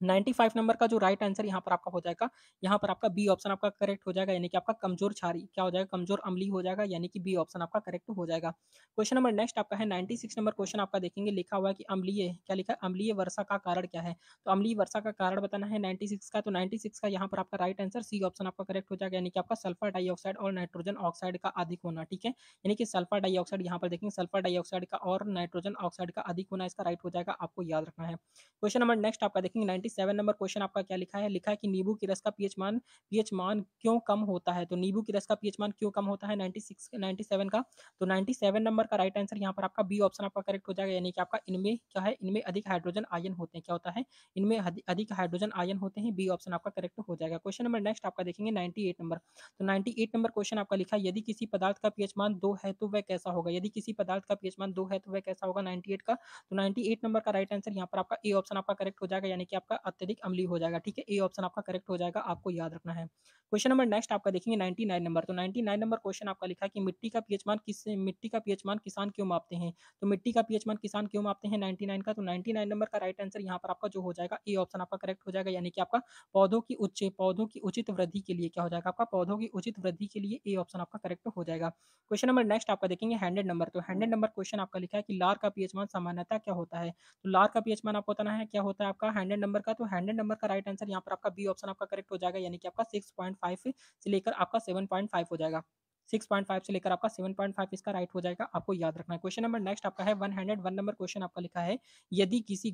95 नंबर का जो राइट आंसर यहाँ पर आपका हो जाएगा, यहाँ पर आपका बी ऑप्शन आपका करेक्ट हो जाएगा, यानी कि आपका कमजोर क्षारीय क्या हो जाएगा, कमजोर अम्लीय हो जाएगा, यानी कि बी ऑप्शन आपका करेक्ट हो जाएगा। क्वेश्चन नंबर नेक्स्ट आपका है 96 नंबर क्वेश्चन आपका देखेंगे लिखा हुआ है कि अम्लीय क्या लिखा है, अम्लीय वर्षा का कारण क्या है। तो अम्लीय वर्षा का कारण बताना है 96 का। तो 96 का यहाँ पर आपका राइट आंसर सी ऑप्शन आपका करेक्ट हो जाएगा, यानी कि आपका सल्फर डाइऑक्साइड और नाइट्रोजन ऑक्साइड का अधिक होना। ठीक है, यानी कि सल्फर डाइऑक्साइड यहाँ पर देखेंगे सल्फर डाइऑक्साइड का और नाइट्रोजन ऑक्साइड का अधिक होना इसका राइट हो जाएगा, आपको याद रखना है। क्वेश्चन नंबर नेक्स्ट आपका देखेंगे 97 नंबर क्वेश्चन आपका क्या लिखा है, लिखा है कि नींबू के रस का पीएच मान क्यों कम होता है। तो नींबू के रस का पीएच मान क्यों कम होता है 97 का। तो 97 नंबर का राइट आंसर यहाँ पर आपका बी ऑप्शन आपका करेक्ट हो जाएगा, यानी कि आपका इनमें क्या है, इनमें अधिक हाइड्रोजन आयन होते हैं। क्या होता है, इनमें अधिक हाइड्रोजन आयन होते हैं, बी ऑप्शन आपका करेक्ट हो जाएगा। क्वेश्चन नंबर नेक्स्ट आपका देखेंगे 98 नंबर। तो 98 नंबर क्वेश्चन आपका लिखा है यदि किसी पदार्थ का पीएच मान 2 है तो वह कैसा होगा। यदि किसी पदार्थ का पीएच मान 2 है तो वह कैसा होगा 98 का। तो 98 नंबर का राइट आंसर यहाँ पर आपका ए ऑप्शन आपका करेक्ट हो जाएगा, यानी कि आपका अत्यधिक अम्लीय हो जाएगा। ठीक है, ए ऑप्शन आपका करेक्ट हो जाएगा, आपको याद रखना है। क्वेश्चन नंबर नेक्स्ट आपका देखेंगे 99 नंबर। तो 99 नंबर क्वेश्चन आपका लिखा है कि मिट्टी का पीएच मान किसान क्यों मापते हैं। तो मिट्टी का पीएच मान किसान क्यों मापते हैं 99 का। तो 99 नंबर का राइट आंसर यहाँ पर आपका जो हो जाएगा ए ऑप्शन आपका करेक्ट हो जाएगा, यानी कि आपका पौधों की उचित वृद्धि के लिए क्या हो जाएगा, आपका पौधों की उचित वृद्धि के लिए ए ऑप्शन आपका करेक्ट हो जाएगा। क्वेश्चन नंबर नेक्स्ट आपका देखेंगे 100 नंबर। तो 100 नंबर क्वेश्चन आपका लिखा है कि लार का पीएच मान सामान्यतः क्या होता है। तो लार का पीएच मान आपको बताना है क्या होता है आपका 100 नंबर का। तो 100 नंबर का राइट आंसर यहाँ पर आपका बी ऑप्शन आपका करेक्ट हो जाएगा, यानी कि आपका 6.5 से लेकर आपका 7.5 हो जाएगा। 6.5 से लेकर आपका 7.5 इसका राइट हो जाएगा, आपको याद रखना है। क्वेश्चन नंबर नेक्स्ट आपका है 101 नंबर क्वेश्चन आपका लिखा है यदि किसी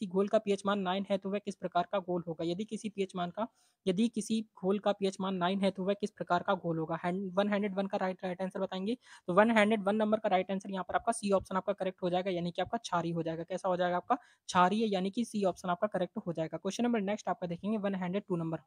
घोल का पीएच मान 9 है तो वह किस प्रकार का घोल होगा। यदि किसी घोल का पीएच मान 9 है तो वह किस प्रकार का घोल होगा। 101 का राइट आंसर बताएंगे। तो 101 नंबर का राइट आंसर यहाँ पर आपका सी ऑप्शन आपका करेक्ट हो जाएगा, यानी कि आपका क्षारीय हो जाएगा। कैसा हो जाएगा आपका क्षारीय, यानी कि सी ऑप्शन आपका करेक्ट हो जाएगा। क्वेश्चन नंबर नेक्स्ट आपका देखेंगे 102 नंबर।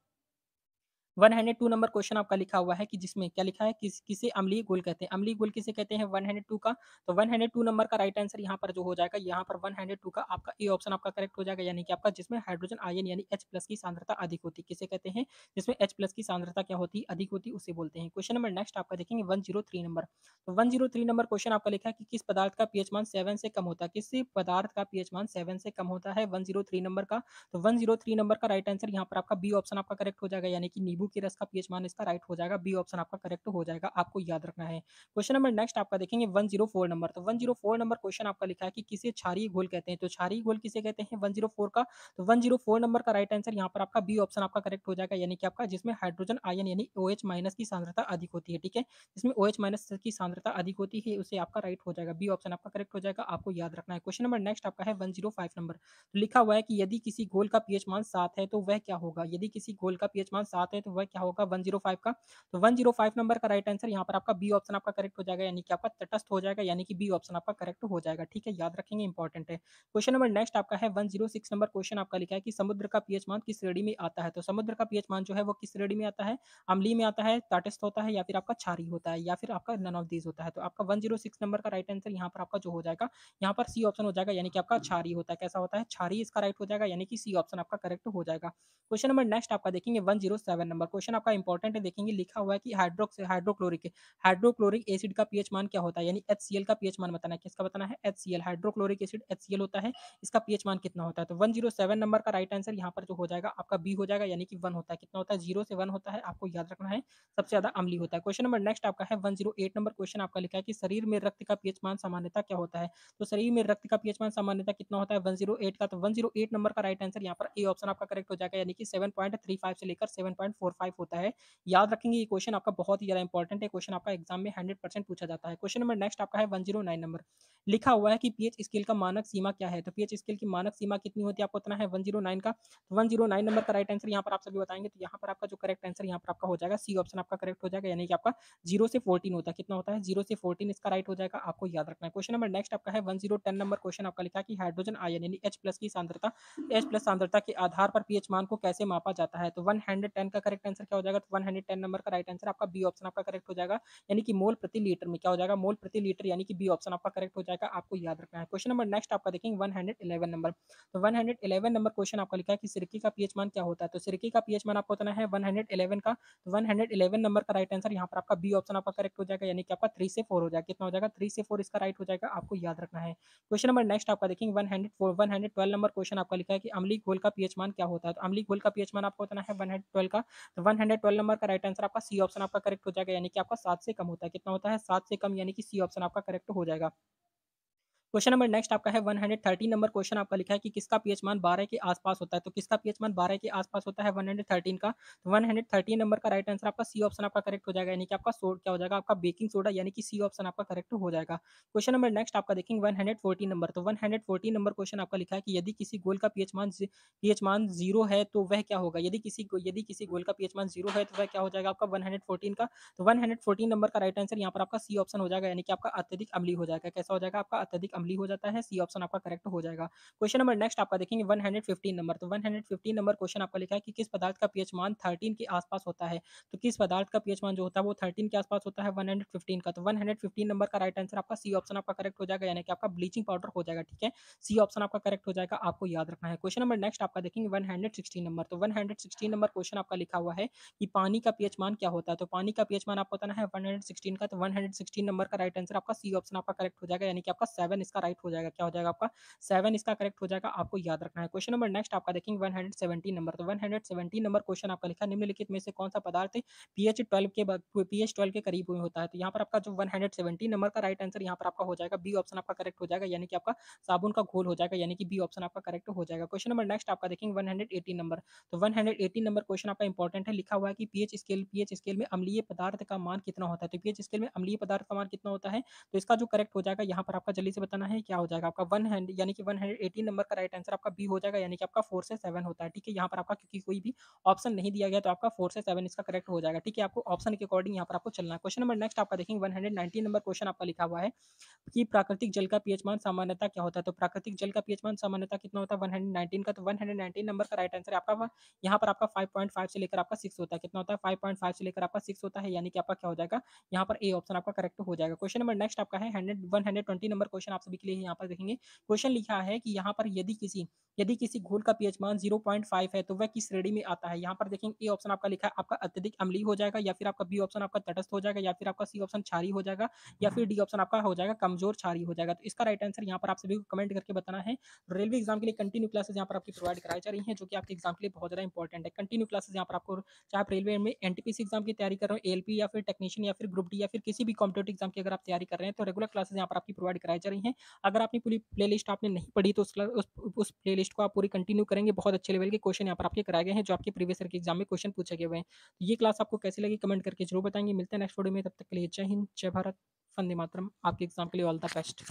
102 नंबर क्वेश्चन आपका लिखा हुआ है कि जिसमें क्या लिखा है किसे अम्लीय घोल कहते हैं। अम्लीय घोल किसे कहते हैं 102 का। तो 102 नंबर का राइट आंसर यहाँ पर जो हो जाएगा, यहाँ पर 102 का आपका ए ऑप्शन आपका करेक्ट हो जाएगा, यानी कि आपका जिसमें हाइड्रोजन आयन यानी H प्लस की सांद्रता अधिक होती है। किसे कहते हैं? जिसमें H प्लस की सांद्रता क्या होती है? अधिक होती है, उसे बोलते हैं। क्वेश्चन नंबर नेक्स्ट आपका देखेंगे 103 नंबर। तो 103 नंबर क्वेश्चन आपका लिखा है कि किस पदार्थ का पीएच मान 7 से कम होता है? किस पदार्थ का पीएच मान 7 से कम होता है 103 नंबर का। तो 103 नंबर का राइट आंसर यहाँ पर आपका बी ऑप्शन आपका करेक्ट हो जाएगा, यानी कि नींबू के रस का पीएच मान इसका राइट हो जाएगा। बी ऑप्शन आपका करेक्ट हो जाएगा, आपको याद रखना है। क्वेश्चन नंबर नेक्स्ट आपका देखेंगे 104 नंबर। तो 104 नंबर क्वेश्चन आपका लिखा है कि किसे क्षारीय घोल कहते हैं? तो क्षारीय घोल किसे कहते हैं 104 का। तो 104 नंबर का राइट आंसर यहाँ पर आपका बी ऑप्शन आपका करेक्ट हो जाएगा, यानी कि आपका जिसमें हाइड्रोजन आयन यानी OH माइनस की सांद्रता अधिक होती है। ठीक है, जिसमें OH माइनस की सांद्रता अधिक होती है, उसे आपका राइट हो जाएगा। बी ऑप्शन आपका करेक्ट हो जाएगा, आपको याद रखना है। क्वेश्चन नंबर नेक्स्ट आपका है 105 नंबर। तो लिखा हुआ है कि यदि किसी घोल का पीएच मान 7 है तो वह क्या होगा? यदि किसी घोल का पीएच मान 7 है तो वह क्या होगा 105 का। तो 105 नंबर का राइट आंसर यहाँ पर आपका बी ऑप्शन आपका करेक्ट हो जाएगा, यानी कि आपका तटस्थ हो जाएगा, यानी कि बी ऑप्शन आपका करेक्ट हो जाएगा। ठीक है, याद रखेंगे, इंपॉर्टेंट है। क्वेश्चन नंबर नेक्स्ट आपका है 106 नंबर क्वेश्चन आपका लिखा है कि समुद्र का पीएच मान किस श्रेणी में आता है? तो समुद्र का पीएच मान जो है वो किस श्रेणी में आता है? अम्लीय में आता है, तटस्थ होता है, या फिर आपका क्षारीय होता है, या फिर आपका नन ऑफ दीज होता है। तो आपका 106 नंबर का राइट आंसर यहाँ पर आपका जो हो जाएगा, यहाँ पर सी ऑप्शन हो जाएगा, यानी कि आपका क्षारीय होता है। कैसा होता है? क्षारीय इसका राइट हो जाएगा, यानी कि सी ऑप्शन आपका करेक्ट हो जाएगा। क्वेश्चन नंबर नेक्स्ट आपका देखेंगे 107 नंबर क्वेश्चन आपका इंपॉर्टेंट है, देखेंगे लिखा हुआ है कि हाइड्रोक्लोरिक एसिड का पीएच मान क्या होता है? यानी HCl का पीएच मान बताना है। किसका बताना है? HCl, हाइड्रोक्लोरिक एसिड HCl होता है, इसका पीएच मान कितना होता है? तो 107 नंबर का राइट आंसर यहाँ पर जो हो जाएगा आपका बी हो जाएगा, यानी कि 1 होता है। कितना होता है? 0 से 1 होता है, आपको याद रखना है। सबसे ज्यादा अम्लीय होता है। क्वेश्चन नंबर नेक्स्ट आपका है 108 नंबर क्वेश्चन आपका लिखा है कि शरीर में रक्त का पीएच मान सामान्यतः क्या होता है? तो शरीर में रक्त का पीएच मान सामान्यतः कितना होता है 108 का। तो 108 नंबर का राइट आंसर यहाँ पर ए ऑप्शन आपका करेक्ट हो जाएगा, यानी कि 7.35 से लेकर 7.45 होता है। याद रखेंगे, ये क्वेश्चन आपका बहुत ही ज्यादा इंपॉर्टेंट है, क्वेश्चन आपका एग्जाम में 100% पूछा जाता है। क्वेश्चन नंबर नेक्स्ट आपका है 109 नंबर। लिखा हुआ है कि पीएच स्केल का मानक सीमा क्या है? तो पीएच स्केल की मानक सीमा कितनी होती है आपको पता है 109 का। तो 109 नंबर का राइट आंसर यहाँ पर आप सभी बताएंगे, तो यहाँ पर आपका जो करेक्ट आंसर यहाँ पर आपका हो जाएगा सी ऑप्शन आपका करेक्ट हो जाएगा, यानी कि आपका 0 से 14 होता है। कितना होता है? 0 से 14 इसका राइट हो जाएगा, आपको याद रखना है। क्वेश्चन नंबर नेक्स्ट आपका है 1010 नंबर क्वेश्चन आपका लिखा है कि हाइड्रोजन आयन यानी H प्लस की सांद्रता, H प्लस सांद्रता के आधार पर पीएच मान को कैसे मापा जाता है? तो 110 का करेक्ट आंसर क्या हो जाएगा? तो 110 नंबर का राइट आंसर आपका बी ऑप्शन आपका करेक्ट हो जाएगा, यानी कि मोल प्रति लीटर में क्या हो जाएगा? मोल प्रति लीटर, यानी कि बी ऑप्शन आपका करेक्ट हो जाएगा, आपको याद रखना है। क्वेश्चन नंबर नेक्स्ट आपका देखेंगे 111 नंबर। तो 111 नंबर क्वेश्चन आपका लिखा है कि सिरके का पीएच मान क्या होता है? तो सिरके का पीएच मान आपको बताना है 111 का। तो 111 नंबर का राइट आंसर यहाँ पर आपका बी ऑप्शन आपका करेक्ट हो जाएगा, यानी कि आपका 3 से 4 हो जाएगा। कितना हो जाएगा? 3 से 4 इसका राइट हो जाएगा, आपको याद रखना है। क्वेश्चन नंबर नेक्स्ट आपका देखेंगे 112 नंबर क्वेश्चन आपका लिखा है कि अम्लीय घोल का पीएच मान क्या होता है? तो अम्लीय घोल का पीएच मान आपको बताना है 112 का। तो 112 नंबर का राइट आंसर आपका सी ऑप्शन आपका करेक्ट हो जाएगा, यानी कि आपका 7 से कम होता है। कितना होता है? 7 से कम, यानी कि सी ऑप्शन आपका करेक्ट हो जाएगा। क्वेश्चन नंबर नेक्स्ट आपका है 113 नंबर क्वेश्चन आपका लिखा है कि किसका पीएच मान 12 के आसपास होता है? तो किसका पीएच मान 12 के आसपास होता है 113 का। तो 113 नंबर का राइट आंसर आपका सी ऑप्शन आपका करेक्ट हो जाएगा, यानी कि आपका क्या हो जाएगा? आपका बेकिंग सोडा, यानी कि सी ऑप्शन आपका करेक्ट हो जाएगा। क्वेश्चन नंबर नेक्स्ट आपका देखेंगे 114 नंबर। तो 114 नंबर क्वेश्चन आपका लिखा है कि यदि किसी गोल का पीएच मान 0 है तो वह क्या होगा? यदि किसी गोल का पीएच मान 0 है तो वह क्या हो जाएगा आपका 114 का। तो 114 नंबर का राइट आंसर यहाँ पर आपका सी ऑप्शन हो जाएगा, यानी कि आपका अत्यधिक अम्लीय हो जाएगा। कैसा हो जाएगा? आपका अत्यधिक अम्लीय हो जाता है, सी ऑप्शन आपका करेक्ट हो जाएगा। क्वेश्चन नंबर नेक्स्ट आपका देखेंगे 115 नंबर। तो 115 नंबर क्वेश्चन आपका लिखा है कि किस पदार्थ का पीएच मान 13 के आसपास होता है? तो किस पदार्थ का पीएच मान जो होता है वो 13 के आसपास होता है 115 का। तो 115 नंबर का राइट आंसर आपका सी ऑप्शन आपका करेक्ट हो जाएगा, यानी कि आपका ब्लीचिंग पाउडर हो जाएगा। ठीक है, सी ऑप्शन आपका करेक्ट हो जाएगा, आपको याद रखना है। क्वेश्चन नंबर नेक्स्ट आपका देखेंगे 116 नंबर। तो 116 नंबर क्वेश्चन आपका लिखा हुआ है कि पानी का पीएच मान क्या होता है? तो पानी का पीएच मान आपको बताना है 116 का। तो 116 नंबर का राइट आंसर आपका सी ऑप्शन आपका करेक्ट हो जाएगा, यानी कि आपका 7 इसका राइट हो जाएगा। क्या हो जाएगा आपका? 7 इसका करेक्ट हो जाएगा, आपको याद रखना है। क्वेश्चन नंबर नेक्स्ट आपका देखेंगे 117 नंबर। तो 117 नंबर क्वेश्चन आपका लिखा है निम्नलिखित में से कौन सा पदार्थ पीएच 12 के करीब में होता है? तो यहाँ पर आपका जो 117 नंबर का राइट आंसर यहाँ पर आपका हो जाएगा, बी ऑप्शन आपका करेक्ट हो जाएगा, यानी कि आपका साबुन का घोल हो जाएगा, यानी कि बी ऑप्शन आपका करेक्ट हो जाएगा। क्वेश्चन नंबर नेक्स्ट आपका देखेंगे 118 नंबर। तो 118 नंबर क्वेश्चन आपका इंपॉर्टेंट है, लिखा हुआ है कि पीएच स्केल में अम्लीय पदार्थ का मान कितना होता है? तो पीएच स्केल में अम्लीय पदार्थ का मान कितना होता है? तो इसका जो करेक्ट हो जाएगा यहाँ पर आपका जल्दी से बताना बताना है क्या हो जाएगा आपका 100 यानी कि 118 नंबर का राइट आंसर आपका बी हो जाएगा, यानी कि आपका 4 से 7 होता है। ठीक है, यहाँ पर आपका क्योंकि कोई भी ऑप्शन नहीं दिया गया तो आपका 4 से 7 इसका करेक्ट हो जाएगा। ठीक है, आपको ऑप्शन के अकॉर्डिंग यहाँ पर आपको चलना है। क्वेश्चन नंबर नेक्स्ट आपका देखेंगे 119 नंबर क्वेश्चन आपका लिखा हुआ है कि प्राकृतिक जल का पीएच मान सामान्यतः क्या होता है? तो प्राकृतिक जल का पीएच मान सामान्यतः कितना होता है? 119 का, तो 119 नंबर का राइट आंसर आपका यहाँ पर आपका 5.5 से लेकर आपका 6 होता है। कितना होता है? 5.5 से लेकर आपका 6 होता है, यानी कि आपका क्या हो जाएगा? यहाँ पर ए ऑप्शन आपका करेक्ट हो जाएगा। क्वेश्चन नंबर नेक्स्ट आपका है 120 नंबर क्वेश्चन आप सभी के लिए यहाँ पर देखेंगे। क्वेश्चन लिखा है कि यहाँ पर यदि किसी घोल का पीएच मान 0.5 है तो वह किस श्रेणी में आता है? यहाँ पर देखेंगे ए ऑप्शन आपका लिखा है आपका अत्यधिक अम्लीय हो जाएगा, या फिर आपका बी ऑप्शन आपका तटस्थ हो जाएगा, या फिर आपका सी ऑप्शन क्षारीय हो जाएगा, या फिर डी ऑप्शन आपका हो जाएगा कमजोर क्षारीय हो जाएगा। तो इसका राइट आंसर यहाँ पर आप सभी को कमेंट करके बताना है। रेलवे एग्जाम के लिए कंटिन्यू क्लासेस यहाँ पर आपकी प्रोवाइड कराई जा रही हैं, जो कि आपके एग्जाम के लिए बहुत ज़्यादा इंपॉर्टेंट है। कंटिन्यू क्लासेस यहाँ पर आपको, चाहे आप रेलवे में एनटीपीसी एग्जाम की तैयारी कर रहे हो, एएलपी या फिर टेक्नीशियन या फिर ग्रुप डी या फिर किसी भी कॉम्पिटेटिव एग्जाम की अगर आप तैयारी कर रहे हैं, तो रेगुलर क्लासेस यहाँ पर आपकी प्रोवाइड कराई जा रही हैं। अगर आपने पूरी प्लेलिस्ट आपने नहीं पढ़ी तो उस प्लेलिस्ट को आप पूरी कंटिन्यू करेंगे। बहुत अच्छे लेवल के क्वेश्चन यहाँ पर आपके कराए गए हैं, जो आपके प्रीवियस ईयर के एग्जाम में क्वेश्चन पूछे गए हुए हैं। तो ये क्लास आपको कैसी लगी कमेंट करके जरूर बताएंगे। मिलते हैं नेक्स्ट वीडियो में, तब तक के लिए जय हिंद, जय भारत, वंदे मातरम। आपके एग्जाम के लिए ऑल द बेस्ट।